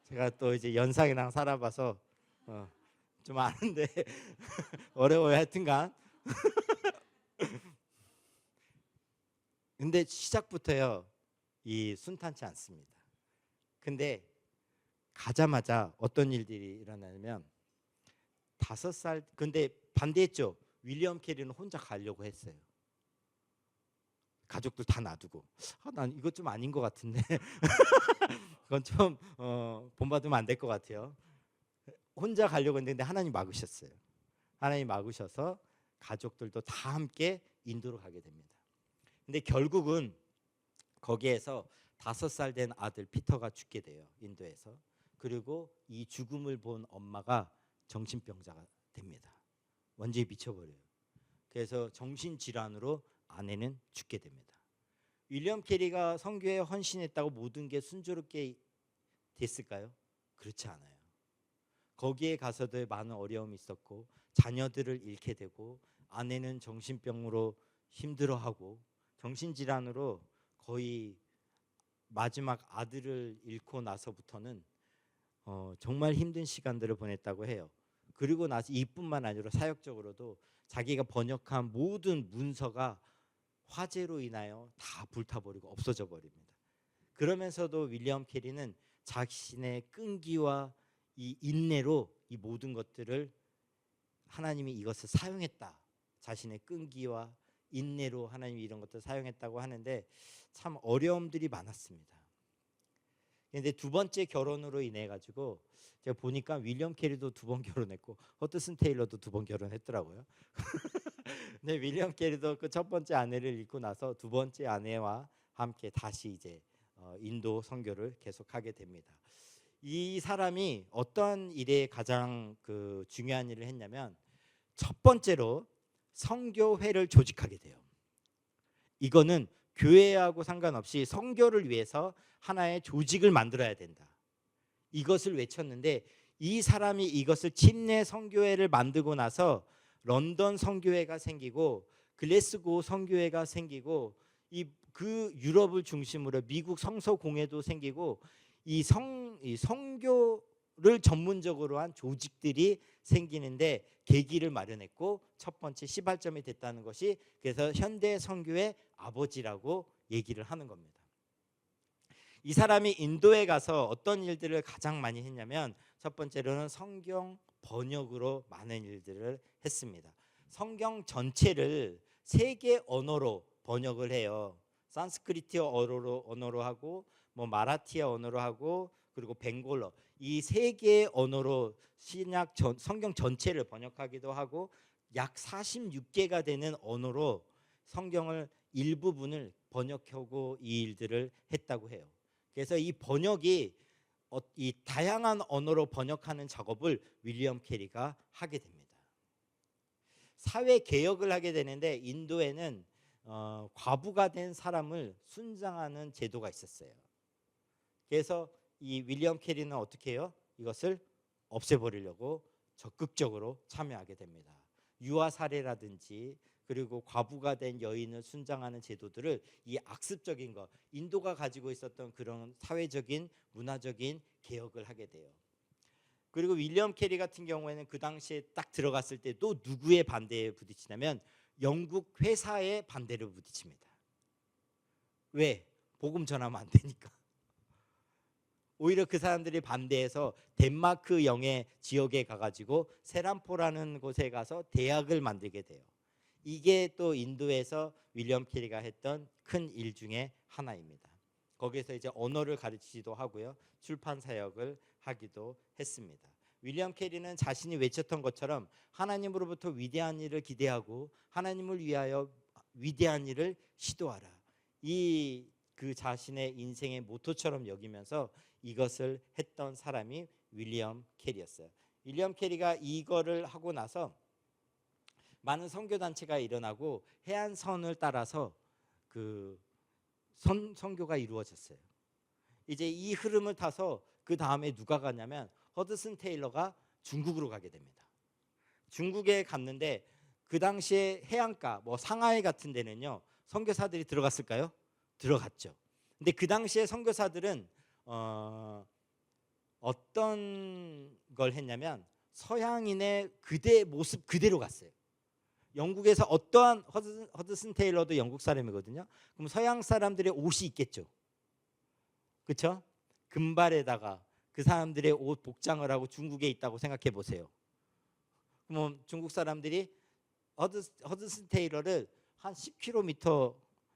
제가 또 이제 연상이랑 살아봐서 좀 아는데 어려워요. 하여튼간 근데 시작부터요 이 순탄치 않습니다. 근데 가자마자 어떤 일들이 일어나냐면 5살 근데 반대했죠. 윌리엄 캐리는 혼자 가려고 했어요. 가족들 다 놔두고 난 이거 좀 아닌 것 같은데 그건 좀 본받으면 안 될 것 같아요. 혼자 가려고 했는데 하나님 막으셨어요. 하나님 막으셔서 가족들도 다 함께 인도로 가게 됩니다. 근데 결국은 거기에서 5살 된 아들 피터가 죽게 돼요. 인도에서. 그리고 이 죽음을 본 엄마가 정신병자가 됩니다. 완전히 미쳐버려요. 그래서 정신질환으로 아내는 죽게 됩니다. 윌리엄 캐리가 선교에 헌신했다고 모든 게 순조롭게 됐을까요? 그렇지 않아요. 거기에 가서도 많은 어려움이 있었고 자녀들을 잃게 되고 아내는 정신병으로 힘들어하고 정신질환으로 거의 마지막 아들을 잃고 나서부터는 정말 힘든 시간들을 보냈다고 해요. 그리고 나서 이뿐만 아니라 사역적으로도 자기가 번역한 모든 문서가 화재로 인하여 다 불타버리고 없어져 버립니다. 그러면서도 윌리엄 캐리는 자신의 끈기와 이 인내로 이 모든 것들을 하나님이 이것을 사용했다. 자신의 끈기와 인내로 하나님이 이런 것들을 사용했다고 하는데 참 어려움들이 많았습니다. 근데 두 번째 결혼으로 인해 가지고 제가 보니까 윌리엄 캐리도 2번 결혼했고 허드슨 테일러도 2번 결혼했더라고요. 근데 윌리엄 캐리도 그 첫 번째 아내를 잃고 나서 두 번째 아내와 함께 다시 이제 인도 선교를 계속하게 됩니다. 이 사람이 어떤 일에 가장 그 중요한 일을 했냐면 첫 번째로 선교회를 조직하게 돼요. 이거는 교회하고 상관없이 선교를 위해서 하나의 조직을 만들어야 된다. 이것을 외쳤는데 이 사람이 이것을 침례 선교회를 만들고 나서 런던 선교회가 생기고 글래스고 선교회가 생기고 그 유럽을 중심으로 미국 성서공회도 생기고 이 선교를 전문적으로 한 조직들이 생기는데 계기를 마련했고 첫 번째 시발점이 됐다는 것이 그래서 현대 선교의 아버지라고 얘기를 하는 겁니다. 이 사람이 인도에 가서 어떤 일들을 가장 많이 했냐면 첫 번째로는 성경 번역으로 많은 일들을 했습니다. 성경 전체를 3개 언어로 번역을 해요. 산스크리트어 언어로 하고 뭐 마라티아 언어로 하고 그리고 벵골러 이 3개의 언어로 신약 성경 전체를 번역하기도 하고 약 46개가 되는 언어로 성경을 일부분을 번역하고 이 일들을 했다고 해요. 그래서 이 번역이 이 다양한 언어로 번역하는 작업을 윌리엄 캐리가 하게 됩니다. 사회 개혁을 하게 되는데 인도에는 과부가 된 사람을 순장하는 제도가 있었어요. 그래서 이 윌리엄 캐리는 어떻게 해요? 이것을 없애버리려고 적극적으로 참여하게 됩니다. 유아 살해라든지 그리고 과부가 된 여인을 순장하는 제도들을 이 악습적인 거, 인도가 가지고 있었던 그런 사회적인 문화적인 개혁을 하게 돼요. 그리고 윌리엄 캐리 같은 경우에는 그 당시에 딱 들어갔을 때 또 누구의 반대에 부딪히냐면 영국 회사의 반대를 부딪힙니다. 왜? 복음 전하면 안 되니까. 오히려 그 사람들이 반대해서 덴마크 영의 지역에 가가지고 세란포라는 곳에 가서 대학을 만들게 돼요. 이게 또 인도에서 윌리엄 캐리가 했던 큰 일 중에 하나입니다. 거기서 이제 언어를 가르치기도 하고요, 출판 사역을 하기도 했습니다. 윌리엄 캐리는 자신이 외쳤던 것처럼 하나님으로부터 위대한 일을 기대하고 하나님을 위하여 위대한 일을 시도하라. 그 자신의 인생의 모토처럼 여기면서 이것을 했던 사람이 윌리엄 캐리였어요. 윌리엄 캐리가 이거를 하고 나서 많은 선교 단체가 일어나고 해안선을 따라서 그 선교가 이루어졌어요. 이제 이 흐름을 타서 그 다음에 누가 가냐면 허드슨 테일러가 중국으로 가게 됩니다. 중국에 갔는데 그 당시에 해안가 뭐 상하이 같은 데는요 선교사들이 들어갔을까요? 들어갔죠. 근데 그 당시에 선교사들은 어떤 걸 했냐면 서양인의 모습 그대로 갔어요. 영국에서 어떠한 허드슨 테일러도 영국 사람이거든요. 그럼 서양 사람들의 옷이 있겠죠. 그렇죠? 금발에다가 그 사람들의 옷 복장을 하고 중국에 있다고 생각해 보세요. 그럼 중국 사람들이 허드슨 테일러를 한 10km,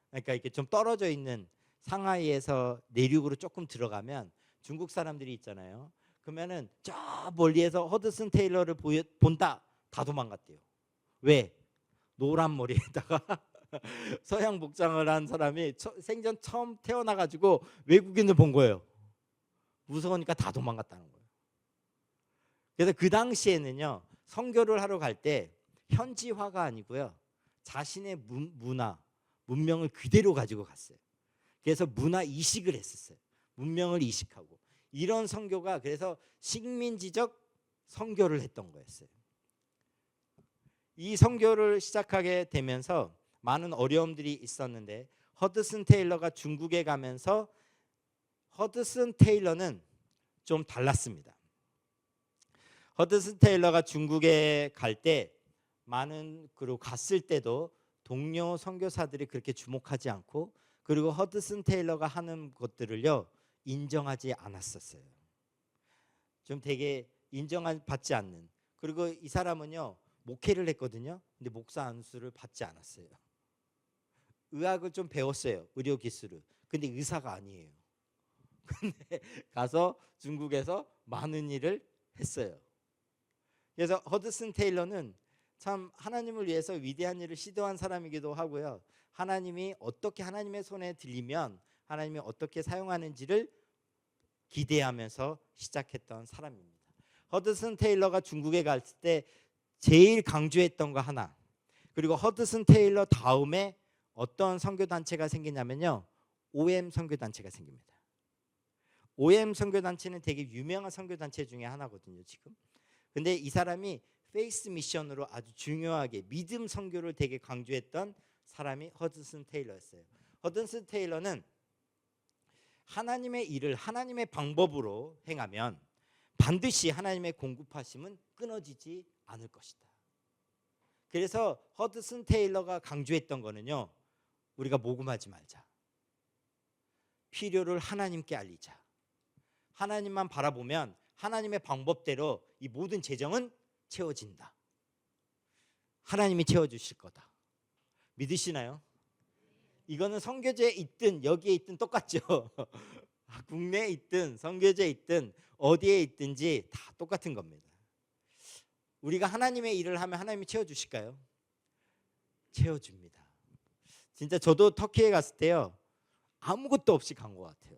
그러니까 이렇게 좀 떨어져 있는 상하이에서 내륙으로 조금 들어가면 중국 사람들이 있잖아요. 그러면은 저 멀리에서 허드슨 테일러를 본다, 다 도망갔대요. 왜? 노란 머리에다가 서양 복장을 한 사람이 생전 처음 태어나가지고 외국인을 본 거예요. 무서우니까 다 도망갔다는 거예요. 그래서 그 당시에는요 선교를 하러 갈 때 현지화가 아니고요 자신의 문명을 그대로 가지고 갔어요. 그래서 문화 이식을 했었어요. 문명을 이식하고 이런 선교가 그래서 식민지적 선교를 했던 거였어요. 이 선교를 시작하게 되면서 많은 어려움들이 있었는데 허드슨 테일러가 중국에 가면서 허드슨 테일러는 좀 달랐습니다. 허드슨 테일러가 중국에 갈 때 그리고 갔을 때도 동료 선교사들이 그렇게 주목하지 않고 그리고 허드슨 테일러가 하는 것들을요 인정하지 않았었어요. 좀 되게 인정받지 않는. 그리고 이 사람은요 목회를 했거든요. 근데 목사 안수를 받지 않았어요. 의학을 좀 배웠어요. 의료 기술을. 근데 의사가 아니에요. 근데 가서 중국에서 많은 일을 했어요. 그래서 허드슨 테일러는 참 하나님을 위해서 위대한 일을 시도한 사람이기도 하고요. 하나님이 어떻게 하나님의 손에 들리면 하나님이 어떻게 사용하는지를 기대하면서 시작했던 사람입니다. 허드슨 테일러가 중국에 갔을 때 제일 강조했던 거 하나. 그리고 허드슨 테일러 다음에 어떤 선교단체가 생기냐면요. OM 선교단체가 생깁니다. OM 선교단체는 되게 유명한 선교단체 중에 하나거든요. 지금. 근데 이 사람이 페이스 미션으로 아주 중요하게 믿음 선교를 되게 강조했던 사람이 허드슨 테일러였어요. 허드슨 테일러는 하나님의 일을 하나님의 방법으로 행하면 반드시 하나님의 공급하심은 끊어지지 않을 것이다. 그래서 허드슨 테일러가 강조했던 거는요. 우리가 모금하지 말자. 필요를 하나님께 알리자. 하나님만 바라보면 하나님의 방법대로 이 모든 재정은 채워진다. 하나님이 채워주실 거다. 믿으시나요? 이거는 선교제에 있든 여기에 있든 똑같죠. 국내에 있든 선교제에 있든 어디에 있든지 다 똑같은 겁니다. 우리가 하나님의 일을 하면 하나님이 채워주실까요? 채워줍니다. 진짜 저도 터키에 갔을 때요. 아무것도 없이 간 것 같아요.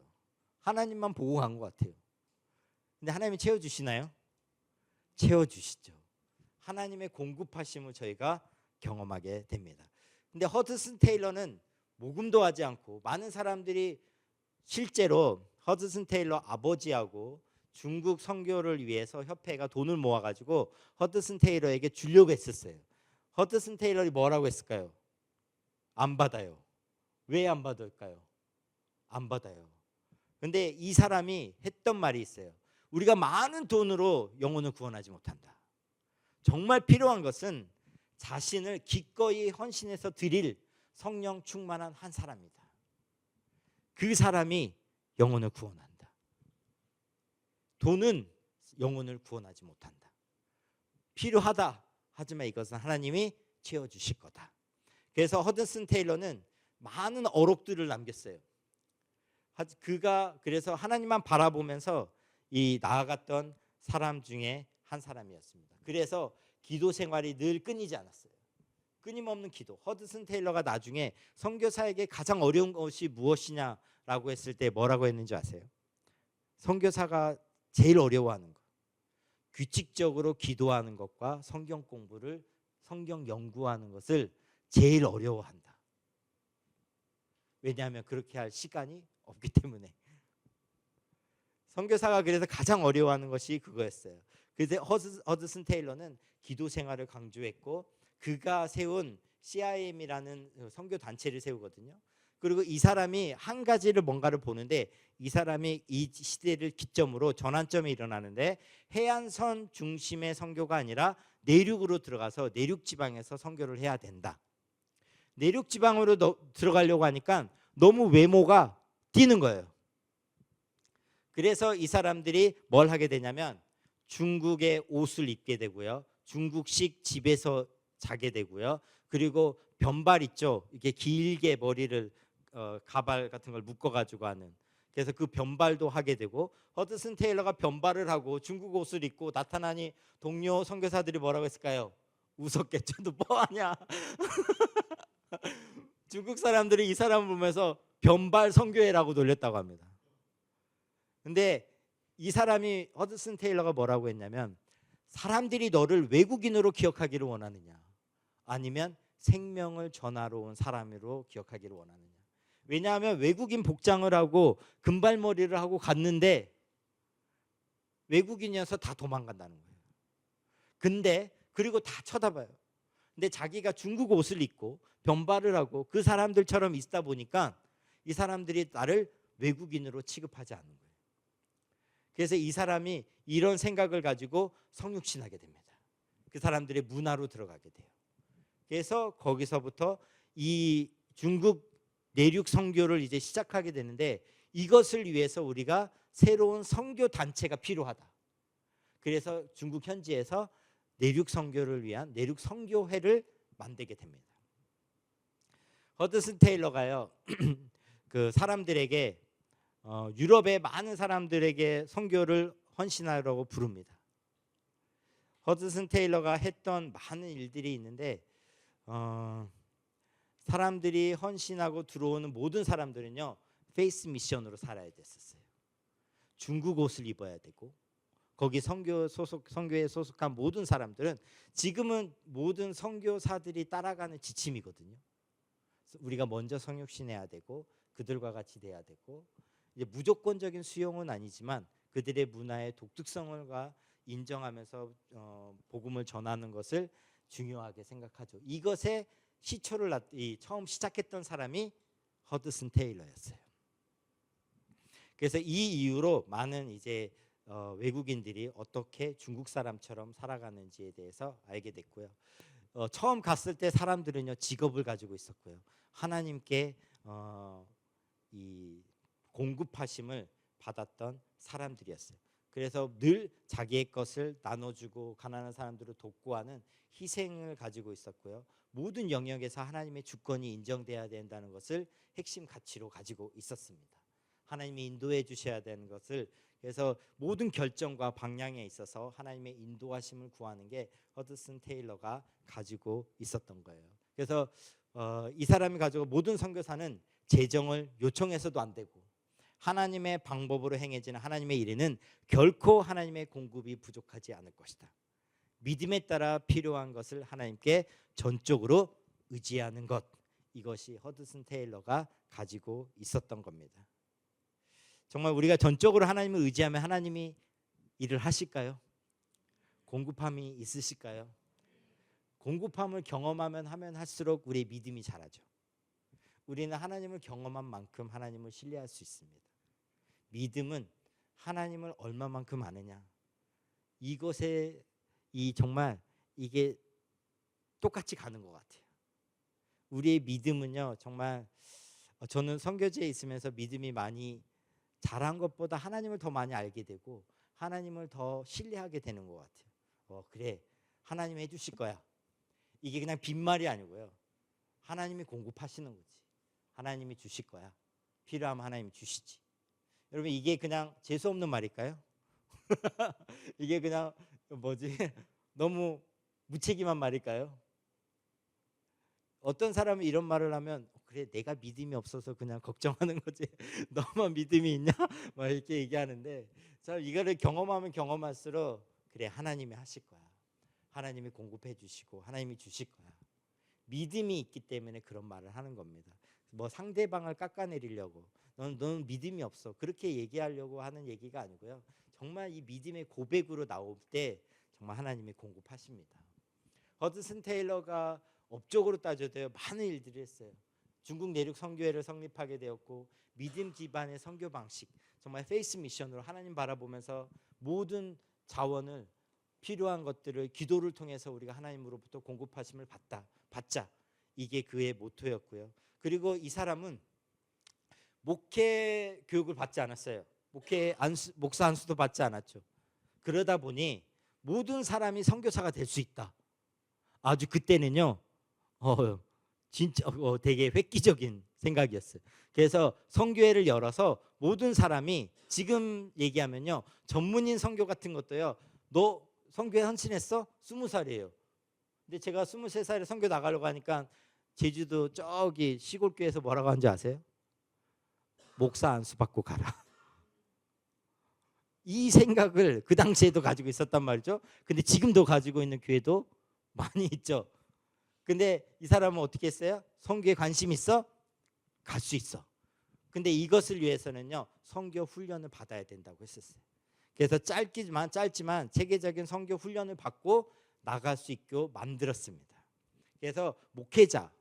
하나님만 보고 간 것 같아요. 근데 하나님이 채워주시나요? 채워주시죠. 하나님의 공급하심을 저희가 경험하게 됩니다. 근데 허드슨 테일러는 모금도 하지 않고 많은 사람들이 실제로 허드슨 테일러 아버지하고 중국 선교를 위해서 협회가 돈을 모아가지고 허드슨 테일러에게 주려고 했었어요. 허드슨 테일러이 뭐라고 했을까요? 안 받아요. 왜 안 받을까요? 안 받아요. 근데 이 사람이 했던 말이 있어요. 우리가 많은 돈으로 영혼을 구원하지 못한다. 정말 필요한 것은 자신을 기꺼이 헌신해서 드릴 성령 충만한 한 사람이다. 그 사람이 영혼을 구원한다. 돈은 영혼을 구원하지 못한다. 필요하다. 하지만 이것은 하나님이 채워주실 거다. 그래서 허드슨 테일러는 많은 어록들을 남겼어요. 그가 그래서 하나님만 바라보면서 이 나아갔던 사람 중에 한 사람이었습니다. 그래서 기도 생활이 늘 끊이지 않았어요. 끊임없는 기도. 허드슨 테일러가 나중에 선교사에게 가장 어려운 것이 무엇이냐라고 했을 때 뭐라고 했는지 아세요? 선교사가 제일 어려워하는 것, 규칙적으로 기도하는 것과 성경 공부를, 성경 연구하는 것을 제일 어려워한다. 왜냐하면 그렇게 할 시간이 없기 때문에. 선교사가 그래서 가장 어려워하는 것이 그거였어요. 그래서 허드슨 테일러는 기도 생활을 강조했고, 그가 세운 CIM이라는 선교 단체를 세우거든요. 그리고 이 사람이 한 가지를 뭔가를 보는데, 이 사람이 이 시대를 기점으로 전환점이 일어나는데, 해안선 중심의 선교가 아니라 내륙으로 들어가서 내륙 지방에서 선교를 해야 된다. 내륙 지방으로 들어가려고 하니까 너무 외모가 띄는 거예요. 그래서 이 사람들이 뭘 하게 되냐면 중국의 옷을 입게 되고요, 중국식 집에서 자게 되고요, 그리고 변발 있죠, 이게 길게 머리를 가발 같은 걸 묶어가지고 하는, 그래서 그 변발도 하게 되고, 허드슨 테일러가 변발을 하고 중국 옷을 입고 나타나니 동료 선교사들이 뭐라고 했을까요? 웃었겠죠. 너 뭐하냐. 중국 사람들이 이 사람을 보면서 변발 선교회라고 놀렸다고 합니다. 근데 이 사람이, 허드슨 테일러가 뭐라고 했냐면, 사람들이 너를 외국인으로 기억하기를 원하느냐, 아니면 생명을 전하러 온 사람으로 기억하기를 원하느냐. 왜냐하면 외국인 복장을 하고 금발머리를 하고 갔는데 외국인이어서 다 도망간다는 거예요. 근데 그리고 다 쳐다봐요. 근데 자기가 중국 옷을 입고 변발을 하고 그 사람들처럼 있다 보니까 이 사람들이 나를 외국인으로 취급하지 않는 거예요. 그래서 이 사람이 이런 생각을 가지고 성육신하게 됩니다. 그 사람들의 문화로 들어가게 돼요. 그래서 거기서부터 이 중국 내륙 선교를 이제 시작하게 되는데, 이것을 위해서 우리가 새로운 선교 단체가 필요하다. 그래서 중국 현지에서 내륙 선교를 위한 내륙 선교회를 만들게 됩니다. 허드슨 테일러가요 그 사람들에게 유럽의 많은 사람들에게 선교를 헌신하라고 부릅니다. 허드슨 테일러가 했던 많은 일들이 있는데, 사람들이 헌신하고 들어오는 모든 사람들은요 페이스 미션으로 살아야 됐었어요. 중국 옷을 입어야 되고, 거기 선교에 소속한 모든 사람들은 지금은 모든 선교사들이 따라가는 지침이거든요. 우리가 먼저 성육신해야 되고 그들과 같이 돼야 되고, 이제 무조건적인 수용은 아니지만 그들의 문화의 독특성을 인정하면서 복음을 전하는 것을 중요하게 생각하죠. 이것에 시초를 처음 시작했던 사람이 허드슨 테일러였어요. 그래서 이 이후로 많은 이제 외국인들이 어떻게 중국 사람처럼 살아가는지에 대해서 알게 됐고요. 처음 갔을 때 사람들은요 직업을 가지고 있었고요, 하나님께 이 공급하심을 받았던 사람들이었어요. 그래서 늘 자기의 것을 나눠주고 가난한 사람들을 돕고 하는 희생을 가지고 있었고요, 모든 영역에서 하나님의 주권이 인정돼야 된다는 것을 핵심 가치로 가지고 있었습니다. 하나님이 인도해 주셔야 되는 것을, 그래서 모든 결정과 방향에 있어서 하나님의 인도하심을 구하는 게 허드슨 테일러가 가지고 있었던 거예요. 그래서 이 사람이 가지고 모든 선교사는 재정을 요청해서도 안 되고, 하나님의 방법으로 행해지는 하나님의 일에는 결코 하나님의 공급이 부족하지 않을 것이다. 믿음에 따라 필요한 것을 하나님께 전적으로 의지하는 것, 이것이 허드슨 테일러가 가지고 있었던 겁니다. 정말 우리가 전적으로 하나님을 의지하면 하나님이 일을 하실까요? 공급함이 있으실까요? 공급함을 경험하면 하면 할수록 우리의 믿음이 자라죠. 우리는 하나님을 경험한 만큼 하나님을 신뢰할 수 있습니다. 믿음은 하나님을 얼마만큼 아느냐, 이것에 정말 이게 똑같이 가는 것 같아요. 우리의 믿음은요, 정말 저는 선교지에 있으면서 믿음이 많이 자란 것보다 하나님을 더 많이 알게 되고 하나님을 더 신뢰하게 되는 것 같아요. 그래, 하나님이 해주실 거야. 이게 그냥 빈말이 아니고요, 하나님이 공급하시는 거지. 하나님이 주실 거야. 필요하면 하나님이 주시지. 여러분, 이게 그냥 재수 없는 말일까요? 이게 그냥 너무 무책임한 말일까요? 어떤 사람이 이런 말을 하면, 그래, 내가 믿음이 없어서 그냥 걱정하는 거지 너만 믿음이 있냐? 막 이렇게 얘기하는데, 이거를 경험하면 경험할수록 그래, 하나님이 하실 거야. 하나님이 공급해 주시고 하나님이 주실 거야. 믿음이 있기 때문에 그런 말을 하는 겁니다. 상대방을 깎아내리려고 너는 믿음이 없어, 그렇게 얘기하려고 하는 얘기가 아니고요, 정말 이 믿음의 고백으로 나올 때 정말 하나님이 공급하십니다. 허드슨 테일러가 업적으로 따져도 많은 일들을 했어요. 중국 내륙 선교회를 성립하게 되었고, 믿음 기반의 선교 방식, 정말 페이스 미션으로 하나님 바라보면서 모든 자원을, 필요한 것들을 기도를 통해서 우리가 하나님으로부터 공급하심을 받자, 이게 그의 모토였고요. 그리고 이 사람은 목회 교육을 받지 않았어요. 목사 안수도 받지 않았죠. 그러다 보니 모든 사람이 선교사가 될 수 있다. 아주 그때는요, 진짜 되게 획기적인 생각이었어요. 그래서 선교회를 열어서 모든 사람이, 지금 얘기하면요, 전문인 선교 같은 것도요, 너 선교회 헌신했어? 20살이에요. 근데 제가 23살에 선교 나가려고 하니까 제주도 저기 시골교회에서 뭐라고 하는지 아세요? 목사 안수 받고 가라. 이 생각을 그 당시에도 가지고 있었단 말이죠. 근데 지금도 가지고 있는 교회도 많이 있죠. 근데 이 사람은 어떻게 했어요? 선교에 관심 있어? 갈 수 있어. 근데 이것을 위해서는요, 선교 훈련을 받아야 된다고 했었어요. 그래서 짧지만 체계적인 선교 훈련을 받고 나갈 수 있게 만들었습니다. 그래서 목회자,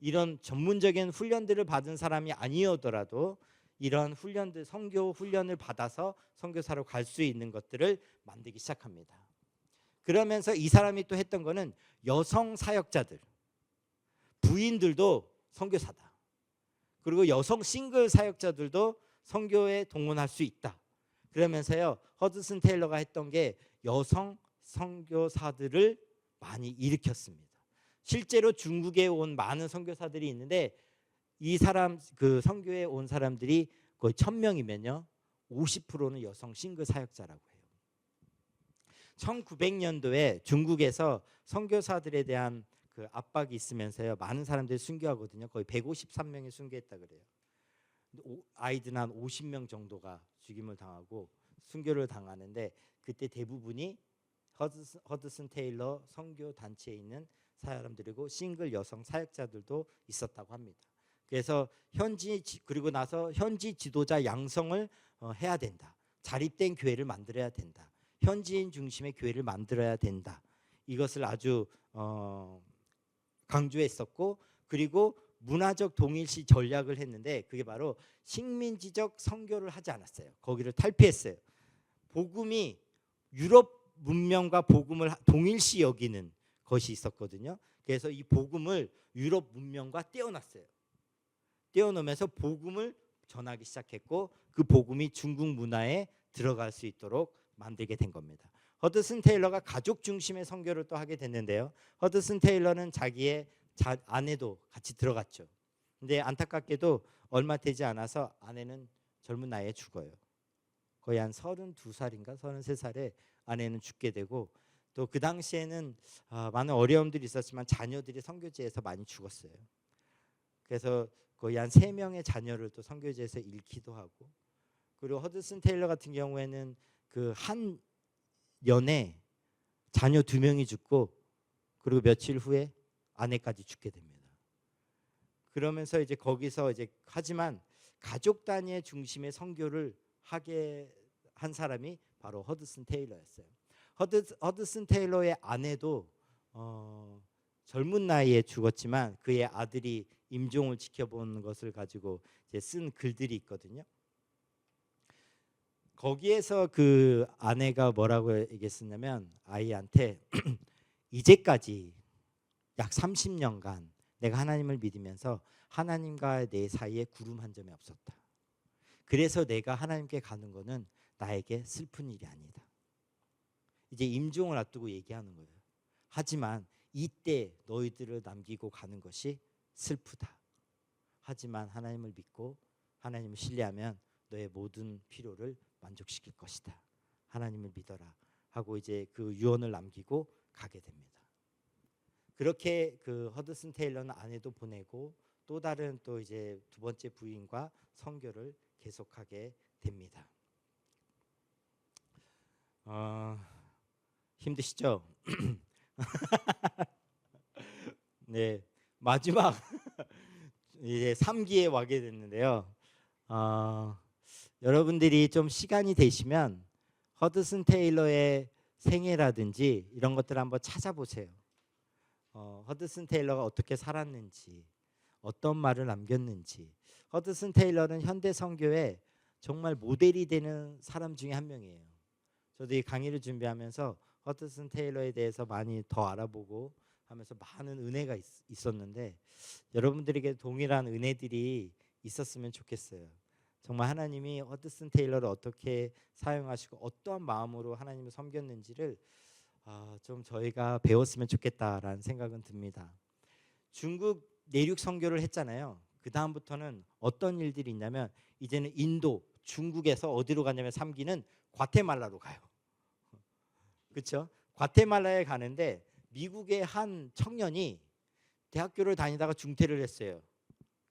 이런 전문적인 훈련들을 받은 사람이 아니더라도 이런 훈련들, 선교 훈련을 받아서 선교사로 갈 수 있는 것들을 만들기 시작합니다. 그러면서 이 사람이 또 했던 거는 여성 사역자들, 부인들도 선교사다. 그리고 여성 싱글 사역자들도 선교에 동원할 수 있다. 그러면서요, 허드슨 테일러가 했던 게 여성 선교사들을 많이 일으켰습니다. 실제로 중국에 온 많은 선교사들이 있는데, 이 사람 그 선교에 온 사람들이 거의 1000명이면요 50%는 여성 싱글 사역자라고 해요. 1900년도에 중국에서 선교사들에 대한 그 압박이 있으면서요, 많은 사람들이 순교하거든요. 거의 153명이 순교했다 그래요. 아이들 한 50명 정도가 죽임을 당하고 순교를 당하는데, 그때 대부분이 허드슨 테일러 선교 단체에 있는 사람들이고 싱글 여성 사역자들도 있었다고 합니다. 그래서 그리고 나서 현지 지도자 양성을 해야 된다. 자립된 교회를 만들어야 된다. 현지인 중심의 교회를 만들어야 된다. 이것을 아주 강조했었고, 그리고 문화적 동일시 전략을 했는데, 그게 바로 식민지적 선교를 하지 않았어요. 거기를 탈피했어요. 복음이 유럽 문명과 복음을 동일시 여기는 것이 있었거든요. 그래서 이 복음을 유럽 문명과 떼어놨어요. 떼어놓으면서 복음을 전하기 시작했고, 그 복음이 중국 문화에 들어갈 수 있도록 만들게 된 겁니다. 허드슨 테일러가 가족 중심의 선교를 또 하게 됐는데요, 허드슨 테일러는 자기의 아내도 같이 들어갔죠. 근데 안타깝게도 얼마 되지 않아서 아내는 젊은 나이에 죽어요. 거의 한 32살인가 33살에 아내는 죽게 되고, 또 그 당시에는 많은 어려움들이 있었지만 자녀들이 선교지에서 많이 죽었어요. 그래서 거의 한 3명의 자녀를 또 선교지에서 잃기도 하고, 그리고 허드슨 테일러 같은 경우에는 그 한 연에 자녀 2명이 죽고, 그리고 며칠 후에 아내까지 죽게 됩니다. 그러면서 이제 거기서 하지만 가족 단위의 중심의 선교를 하게 한 사람이 바로 허드슨 테일러였어요. 허드슨 테일러의 아내도 젊은 나이에 죽었지만 그의 아들이 임종을 지켜본 것을 가지고 이제 쓴 글들이 있거든요. 거기에서 그 아내가 뭐라고 얘기했었냐면 아이한테 이제까지 약 30년간 내가 하나님을 믿으면서 하나님과 내 사이에 구름 한 점이 없었다. 그래서 내가 하나님께 가는 거는 나에게 슬픈 일이 아니다. 이제 임종을 앞두고 얘기하는 거예요. 하지만 이때 너희들을 남기고 가는 것이 슬프다. 하지만 하나님을 믿고 하나님을 신뢰하면 너의 모든 필요를 만족시킬 것이다. 하나님을 믿어라 하고 이제 그 유언을 남기고 가게 됩니다. 그렇게 그 허드슨 테일러는 아내도 보내고 또 다른 또 이제 두 번째 부인과 선교를 계속하게 됩니다. 힘드시죠? 네, 마지막 이제 3기에 와게 됐는데요. 여러분들이 좀 시간이 되시면 허드슨 테일러의 생애라든지 이런 것들을 한번 찾아보세요. 허드슨 테일러가 어떻게 살았는지, 어떤 말을 남겼는지. 허드슨 테일러는 현대 선교에 정말 모델이 되는 사람 중에 한 명이에요. 저도 이 강의를 준비하면서 허드슨 테일러에 대해서 많이 더 알아보고 하면서 많은 은혜가 있었는데 여러분들에게 동일한 은혜들이 있었으면 좋겠어요. 정말 하나님이 허드슨 테일러를 어떻게 사용하시고 어떠한 마음으로 하나님을 섬겼는지를 좀 저희가 배웠으면 좋겠다라는 생각은 듭니다. 중국 내륙 선교를 했잖아요. 그 다음부터는 어떤 일들이 있냐면 이제는 인도, 중국에서 어디로 가냐면 3기는 과테말라로 가요. 그렇죠? 과테말라에 가는데 미국의 한 청년이 대학교를 다니다가 중퇴를 했어요.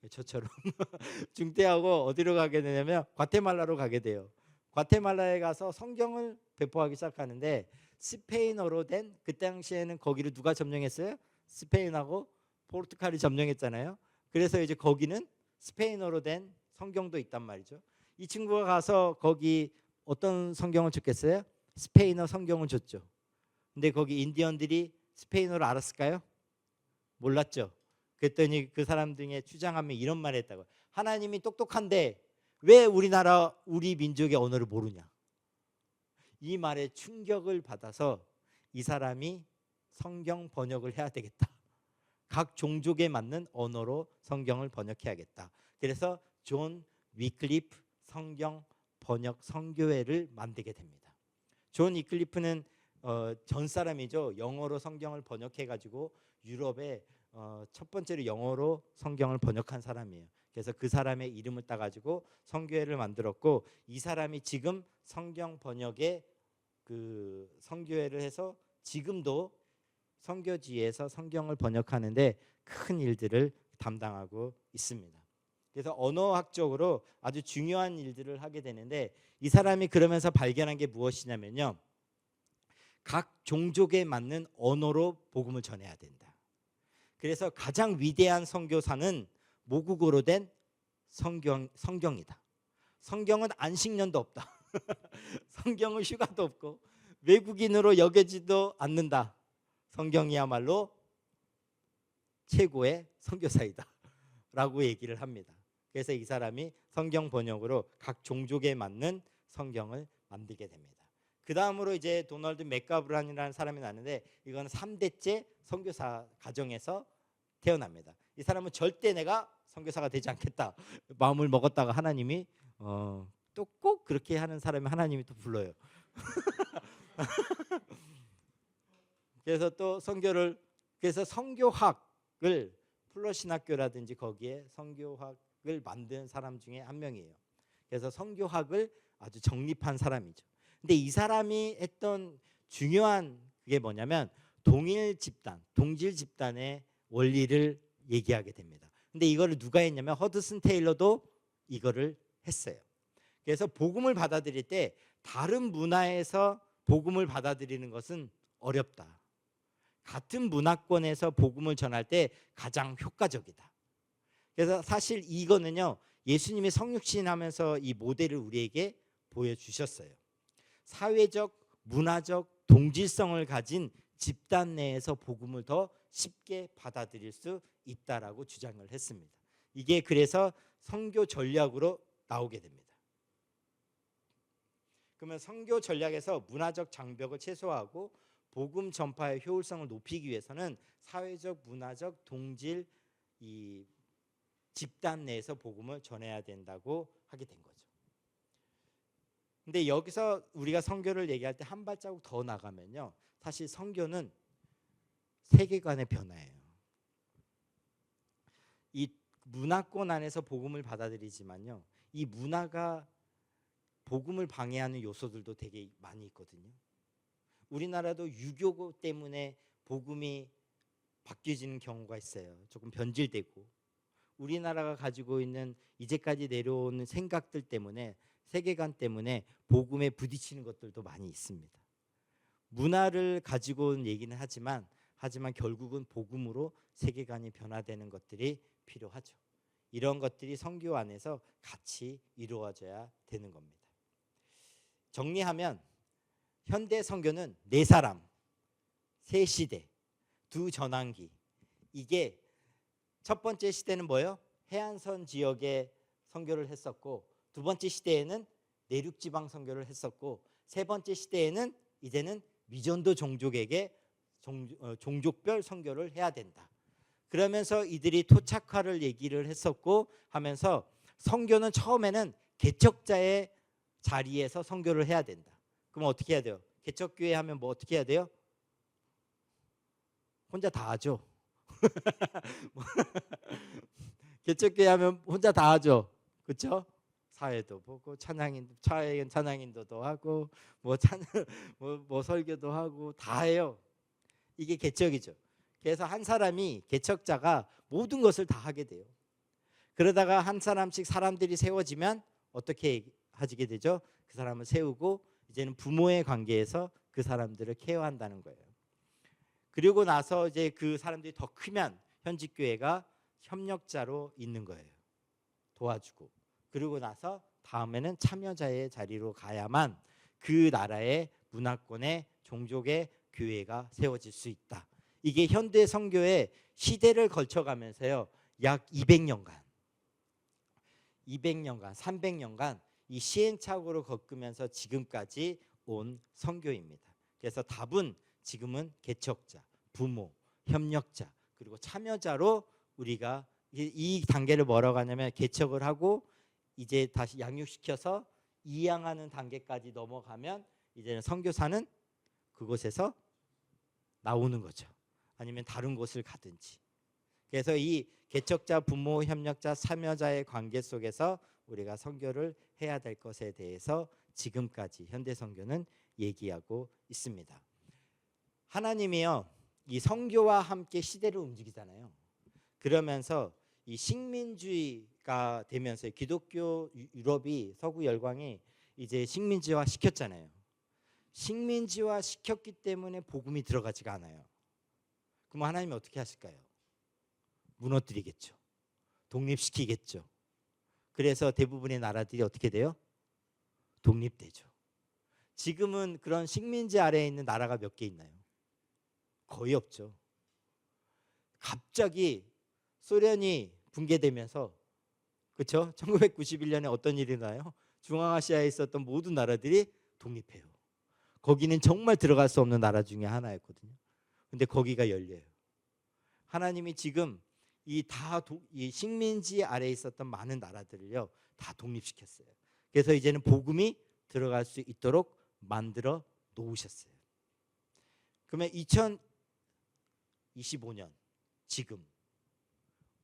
저처럼 중퇴하고 어디로 가게 되냐면 과테말라로 가게 돼요. 과테말라에 가서 성경을 배포하기 시작하는데 스페인어로 된, 그 당시에는 거기를 누가 점령했어요? 스페인하고 포르투갈이 점령했잖아요. 그래서 이제 거기는 스페인어로 된 성경도 있단 말이죠. 이 친구가 가서 거기 어떤 성경을 줬겠어요? 스페인어 성경을 줬죠. 근데 거기 인디언들이 스페인어를 알았을까요? 몰랐죠. 그랬더니 그 사람 중에 추장하면 이런 말을 했다고. 하나님이 똑똑한데 왜 우리나라 우리 민족의 언어를 모르냐. 이 말에 충격을 받아서 이 사람이 성경 번역을 해야 되겠다. 각 종족에 맞는 언어로 성경을 번역해야겠다. 그래서 존 위클리프 성경 번역 선교회를 만들게 됩니다. 존 위클리프는 전 사람이죠. 영어로 성경을 번역해가지고 유럽에 첫 번째로 영어로 성경을 번역한 사람이에요. 그래서 그 사람의 이름을 따가지고 선교회를 만들었고 이 사람이 지금 성경 번역의 그 선교회를 해서 지금도 선교지에서 성경을 번역하는데 큰 일들을 담당하고 있습니다. 그래서 언어학적으로 아주 중요한 일들을 하게 되는데 이 사람이 그러면서 발견한 게 무엇이냐면요. 각 종족에 맞는 언어로 복음을 전해야 된다. 그래서 가장 위대한 선교사는 모국어로 된 성경이다. 성경은 안식년도 없다. 성경은 휴가도 없고 외국인으로 여겨지도 않는다. 성경이야말로 최고의 선교사이다 라고 얘기를 합니다. 그래서 이 사람이 성경 번역으로 각 종족에 맞는 성경을 만들게 됩니다. 그 다음으로 이제 도널드 맥가브란이라는 사람이 나는데 이건 3대째 선교사 가정에서 태어납니다. 이 사람은 절대 내가 선교사가 되지 않겠다 마음을 먹었다가 하나님이 또 꼭 그렇게 하는 사람이 하나님이 또 불러요. 그래서 또 그래서 선교학을 플러신학교라든지 거기에 선교학을 만든 사람 중에 한 명이에요. 그래서 선교학을 아주 정립한 사람이죠. 근데 이 사람이 했던 중요한 그게 뭐냐면 동질 집단의 원리를 얘기하게 됩니다. 근데 이거를 누가 했냐면 허드슨 테일러도 이거를 했어요. 그래서 복음을 받아들일 때 다른 문화에서 복음을 받아들이는 것은 어렵다. 같은 문화권에서 복음을 전할 때 가장 효과적이다. 그래서 사실 이거는요 예수님이 성육신하면서 이 모델을 우리에게 보여주셨어요. 사회적, 문화적 동질성을 가진 집단 내에서 복음을 더 쉽게 받아들일 수 있다라고 주장을 했습니다. 이게 그래서 선교 전략으로 나오게 됩니다. 그러면 선교 전략에서 문화적 장벽을 최소화하고 복음 전파의 효율성을 높이기 위해서는 사회적, 문화적 동질 이 집단 내에서 복음을 전해야 된다고 하게 된 거죠. 근데 여기서 우리가 선교를 얘기할 때 한 발자국 더 나가면요, 사실 선교는 세계관의 변화예요. 이 문화권 안에서 복음을 받아들이지만요, 이 문화가 복음을 방해하는 요소들도 되게 많이 있거든요. 우리나라도 유교 때문에 복음이 바뀌어지는 경우가 있어요. 조금 변질되고, 우리나라가 가지고 있는 이제까지 내려오는 생각들 때문에, 세계관 때문에 복음에 부딪히는 것들도 많이 있습니다. 문화를 가지고 온 얘기는 하지만 결국은 복음으로 세계관이 변화되는 것들이 필요하죠. 이런 것들이 선교 안에서 같이 이루어져야 되는 겁니다. 정리하면 현대 선교는 네 사람, 세 시대, 두 전환기. 이게 첫 번째 시대는 뭐예요? 해안선 지역에 선교를 했었고, 두 번째 시대에는 내륙 지방 선교를 했었고, 세 번째 시대에는 이제는 미전도 종족에게 종족별 선교를 해야 된다. 그러면서 이들이 토착화를 얘기를 했었고 하면서 선교는 처음에는 개척자의 자리에서 선교를 해야 된다. 그럼 어떻게 해야 돼요? 개척교회 하면 뭐 어떻게 해야 돼요? 혼자 다 하죠. 개척교회 하면 혼자 다 하죠. 그렇죠? 사회도 보고 찬양인도도 하고 뭐 설교도 하고 다 해요. 이게 개척이죠. 그래서 한 사람이, 개척자가 모든 것을 다 하게 돼요. 그러다가 한 사람씩 사람들이 세워지면 어떻게 하게 되죠? 그 사람을 세우고 이제는 부모의 관계에서 그 사람들을 케어한다는 거예요. 그리고 나서 이제 그 사람들이 더 크면 현직 교회가 협력자로 있는 거예요. 도와주고. 그리고 나서 다음에는 참여자의 자리로 가야만 그 나라의 문화권의 종족의 교회가 세워질 수 있다. 이게 현대 선교의 시대를 거쳐가면서요, 약 200년간 300년간 이 시행착오를 겪으면서 지금까지 온 선교입니다. 그래서 답은 지금은 개척자, 부모, 협력자, 그리고 참여자로 우리가 이 단계를 뭐라고 하냐면, 개척을 하고 이제 다시 양육시켜서 이양하는 단계까지 넘어가면 이제는 선교사는 그곳에서 나오는 거죠. 아니면 다른 곳을 가든지. 그래서 이 개척자, 부모, 협력자, 참여자의 관계 속에서 우리가 선교를 해야 될 것에 대해서 지금까지 현대 선교는 얘기하고 있습니다. 하나님이요, 이 선교와 함께 시대를 움직이잖아요. 그러면서 이 식민주의가 되면서 기독교 유럽이, 서구 열강이 이제 식민지화 시켰잖아요. 식민지화 시켰기 때문에 복음이 들어가지가 않아요. 그럼 하나님이 어떻게 하실까요? 무너뜨리겠죠. 독립시키겠죠. 그래서 대부분의 나라들이 어떻게 돼요? 독립되죠. 지금은 그런 식민지 아래에 있는 나라가 몇 개 있나요? 거의 없죠. 갑자기 소련이 붕괴되면서, 그렇죠? 1991년에 어떤 일이 나요? 중앙아시아에 있었던 모든 나라들이 독립해요. 거기는 정말 들어갈 수 없는 나라 중에 하나였거든요. 근데 거기가 열려요. 하나님이 지금 이 식민지 아래에 있었던 많은 나라들을요, 다 독립시켰어요. 그래서 이제는 복음이 들어갈 수 있도록 만들어 놓으셨어요. 그러면 2025년 지금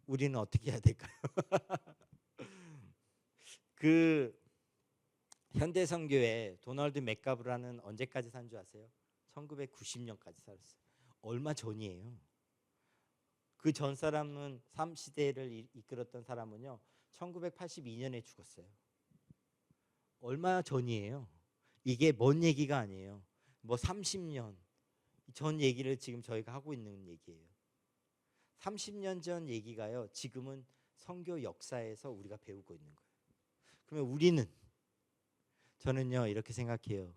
우리는 어떻게 해야 될까요? 그 현대 선교의 도널드 맥가브라는 언제까지 산 줄 아세요? 1990년까지 살았어요. 얼마 전이에요. 그 전 사람은 3시대를 이끌었던 사람은요, 1982년에 죽었어요. 얼마 전이에요. 이게 먼 얘기가 아니에요. 뭐 30년 전 얘기를 지금 저희가 하고 있는 얘기예요. 30년 전 얘기가요, 지금은 선교 역사에서 우리가 배우고 있는 거예요. 그러면 우리는 저는요 이렇게 생각해요.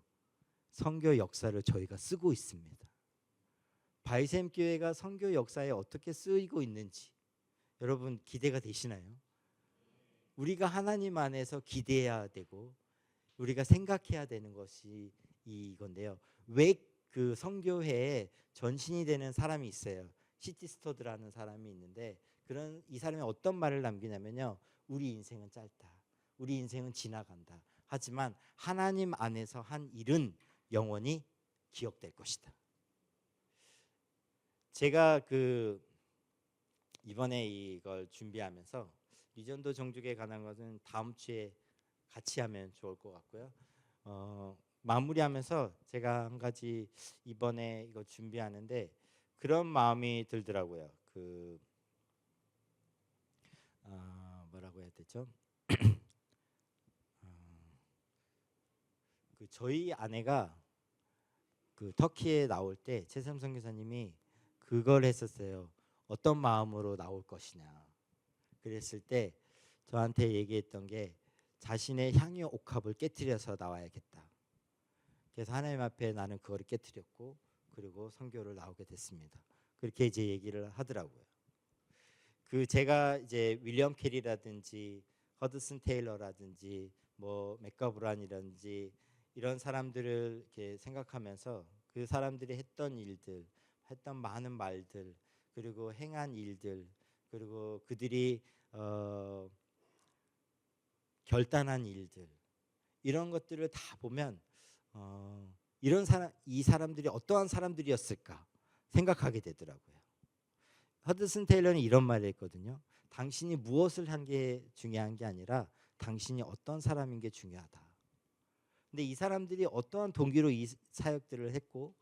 선교 역사를 저희가 쓰고 있습니다. 바이샘 교회가 선교 역사에 어떻게 쓰이고 있는지 여러분 기대가 되시나요? 우리가 하나님 안에서 기대해야 되고 우리가 생각해야 되는 것이 이건데요. 왜 그 선교회에 전신이 되는 사람이 있어요. 시티 스토드라는 사람이 있는데 그런 이 사람이 어떤 말을 남기냐면요. 우리 인생은 짧다. 우리 인생은 지나간다. 하지만 하나님 안에서 한 일은 영원히 기억될 것이다. 제가 그 이번에 이걸 준비하면서 리전도 종족에 관한 것은 다음 주에 같이 하면 좋을 것 같고요. 마무리하면서 제가 한 가지 이번에 이거 준비하는데 그런 마음이 들더라고요. 뭐라고 해야 되죠? 그 저희 아내가 그 터키에 나올 때 최샘 선교사님이 그걸 했었어요. 어떤 마음으로 나올 것이냐. 그랬을 때 저한테 얘기했던 게 자신의 향유 옥합을 깨트려서 나와야겠다. 그래서 하나님 앞에 나는 그거를 깨트렸고 그리고 선교를 나오게 됐습니다. 그렇게 이제 얘기를 하더라고요. 그 제가 이제 윌리엄 캐리라든지 허드슨 테일러라든지 뭐 맥가브란이라든지 이런 사람들을 이렇게 생각하면서 그 사람들이 했던 일들, 했던 많은 말들, 그리고 행한 일들, 그리고 그들이 결단한 일들 이런 것들을 다 보면 이 사람들이 어떠한 사람들이었을까 생각하게 되더라고요. 허드슨 테일러는 이런 말을 했거든요. 당신이 무엇을 한 게 중요한 게 아니라 당신이 어떤 사람인 게 중요하다. 근데 이 사람들이 어떠한 동기로 이 사역들을 했고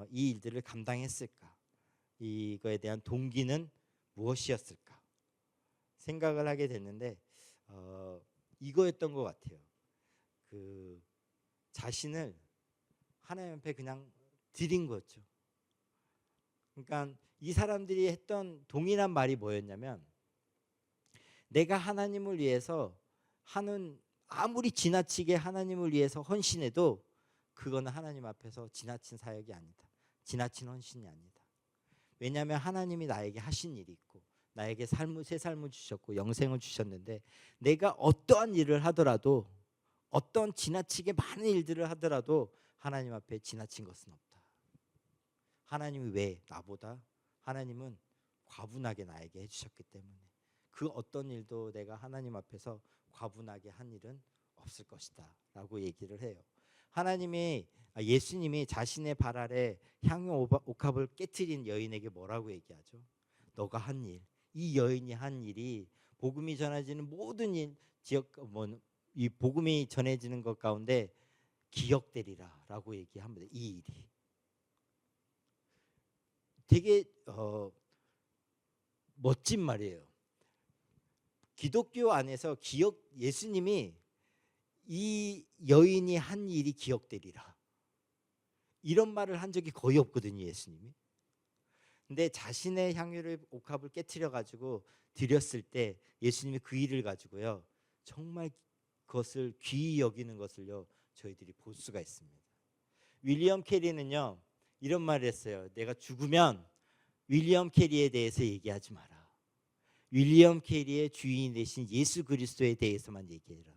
이 일들을 감당했을까? 이거에 대한 동기는 무엇이었을까? 생각을 하게 됐는데 이거였던 것 같아요. 그 자신을 하나님 앞에 그냥 드린 거죠. 그러니까 이 사람들이 했던 동일한 말이 뭐였냐면 내가 하나님을 위해서 하는 아무리 지나치게 하나님을 위해서 헌신해도 그거는 하나님 앞에서 지나친 사역이 아니다. 지나친 헌신이 아니다. 왜냐하면 하나님이 나에게 하신 일이 있고 나에게 새 삶을 주셨고 영생을 주셨는데 내가 어떠한 일을 하더라도 어떤 지나치게 많은 일들을 하더라도 하나님 앞에 지나친 것은 없다. 하나님이 왜 나보다 하나님은 과분하게 나에게 해주셨기 때문에 그 어떤 일도 내가 하나님 앞에서 과분하게 한 일은 없을 것이다 라고 얘기를 해요. 예수님이 자신의 발 아래 향유 옥합을 깨트린 여인에게 뭐라고 얘기하죠? 너가 한 일, 이 여인이 한 일이 복음이 전해지는 모든 지역 이 복음이 전해지는 것 가운데 기억되리라라고 얘기합니다. 이 일이 되게 멋진 말이에요. 기독교 안에서 예수님이 이 여인이 한 일이 기억되리라 이런 말을 한 적이 거의 없거든요. 예수님이. 근데 자신의 향유를 옥합을 깨트려 가지고 드렸을 때 예수님이 그 일을 가지고요 정말 그것을 귀히 여기는 것을요 저희들이 볼 수가 있습니다. 윌리엄 캐리는요 이런 말을 했어요. 내가 죽으면 윌리엄 캐리에 대해서 얘기하지 마라. 윌리엄 캐리의 주인이 되신 예수 그리스도에 대해서만 얘기해라.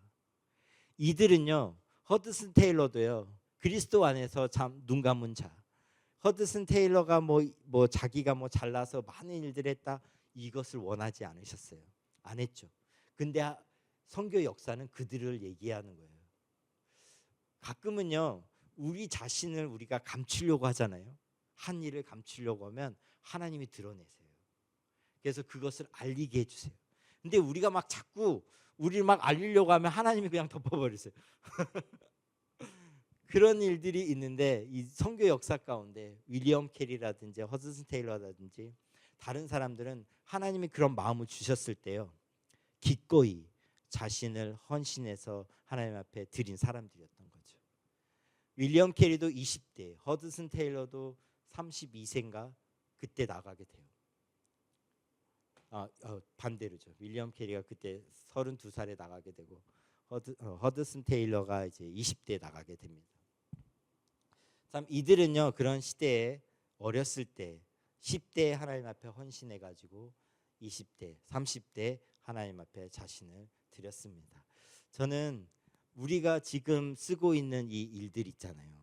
이들은요 허드슨 테일러도요 그리스도 안에서 참 눈 감은 자. 허드슨 테일러가 자기가 잘나서 많은 일들을 했다 이것을 원하지 않으셨어요. 안 했죠. 근데 선교 역사는 그들을 얘기하는 거예요. 가끔은요 우리 자신을 우리가 감추려고 하잖아요. 한 일을 감추려고 하면 하나님이 드러내세요. 그래서 그것을 알리게 해주세요. 근데 우리가 자꾸 우리를 알리려고 하면 하나님이 그냥 덮어버리세요. 그런 일들이 있는데 이 선교 역사 가운데 윌리엄 캐리라든지 허드슨 테일러라든지 다른 사람들은 하나님이 그런 마음을 주셨을 때요 기꺼이 자신을 헌신해서 하나님 앞에 드린 사람들이었던 거죠. 윌리엄 캐리도 20대, 허드슨 테일러도 32세인가 그때 나가게 돼요. 반대로죠. 윌리엄 캐리가 그때 32살에 나가게 되고 허드슨 테일러가 이제 20대에 나가게 됩니다. 참 이들은요 그런 시대에 어렸을 때 10대에 하나님 앞에 헌신해 가지고 20대, 30대 하나님 앞에 자신을 드렸습니다. 저는 우리가 지금 쓰고 있는 이 일들 있잖아요.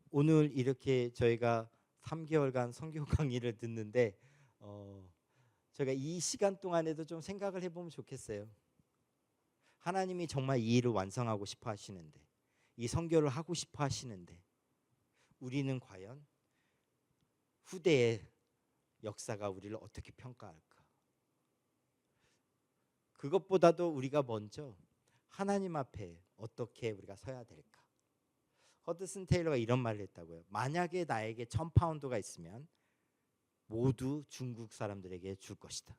오늘 이렇게 저희가 3개월간 선교 강의를 듣는데 저희가 이 시간 동안에도 좀 생각을 해보면 좋겠어요. 하나님이 정말 이 일을 완성하고 싶어 하시는데 이 선교를 하고 싶어 하시는데 우리는 과연 후대의 역사가 우리를 어떻게 평가할까? 그것보다도 우리가 먼저 하나님 앞에 어떻게 우리가 서야 될까? 허드슨 테일러가 이런 말을 했다고요. 만약에 나에게 1000파운드가 있으면 모두 중국 사람들에게 줄 것이다.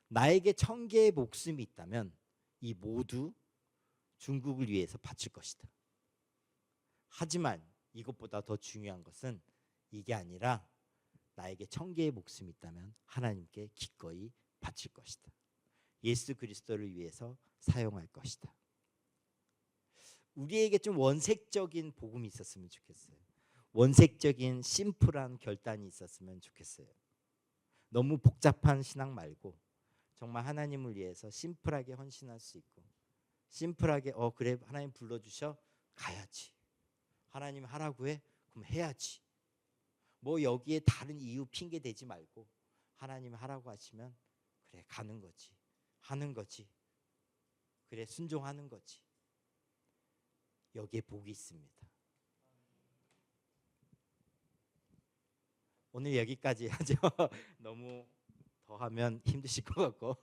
나에게 1000개의 목숨이 있다면 이 모두 중국을 위해서 바칠 것이다. 하지만 이것보다 더 중요한 것은 이게 아니라 나에게 1000개의 목숨이 있다면 하나님께 기꺼이 바칠 것이다. 예수 그리스도를 위해서 사용할 것이다. 우리에게 좀 원색적인 복음이 있었으면 좋겠어요. 원색적인 심플한 결단이 있었으면 좋겠어요. 너무 복잡한 신앙 말고 정말 하나님을 위해서 심플하게 헌신할 수 있고 심플하게 그래 하나님 불러주셔 가야지. 하나님 하라고 해 그럼 해야지. 뭐 여기에 다른 이유 핑계 대지 말고 하나님 하라고 하시면 그래 가는 거지. 하는 거지. 그래 순종하는 거지. 여기에 복이 있습니다. 오늘 여기까지 하죠. 너무 더 하면 힘드실 것 같고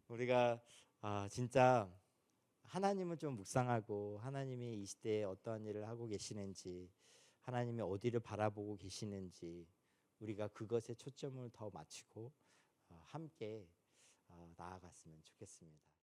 우리가 진짜 하나님을 좀 묵상하고 하나님이 이 시대에 어떠한 일을 하고 계시는지 하나님이 어디를 바라보고 계시는지 우리가 그것에 초점을 더 맞추고 함께 나아갔으면 좋겠습니다.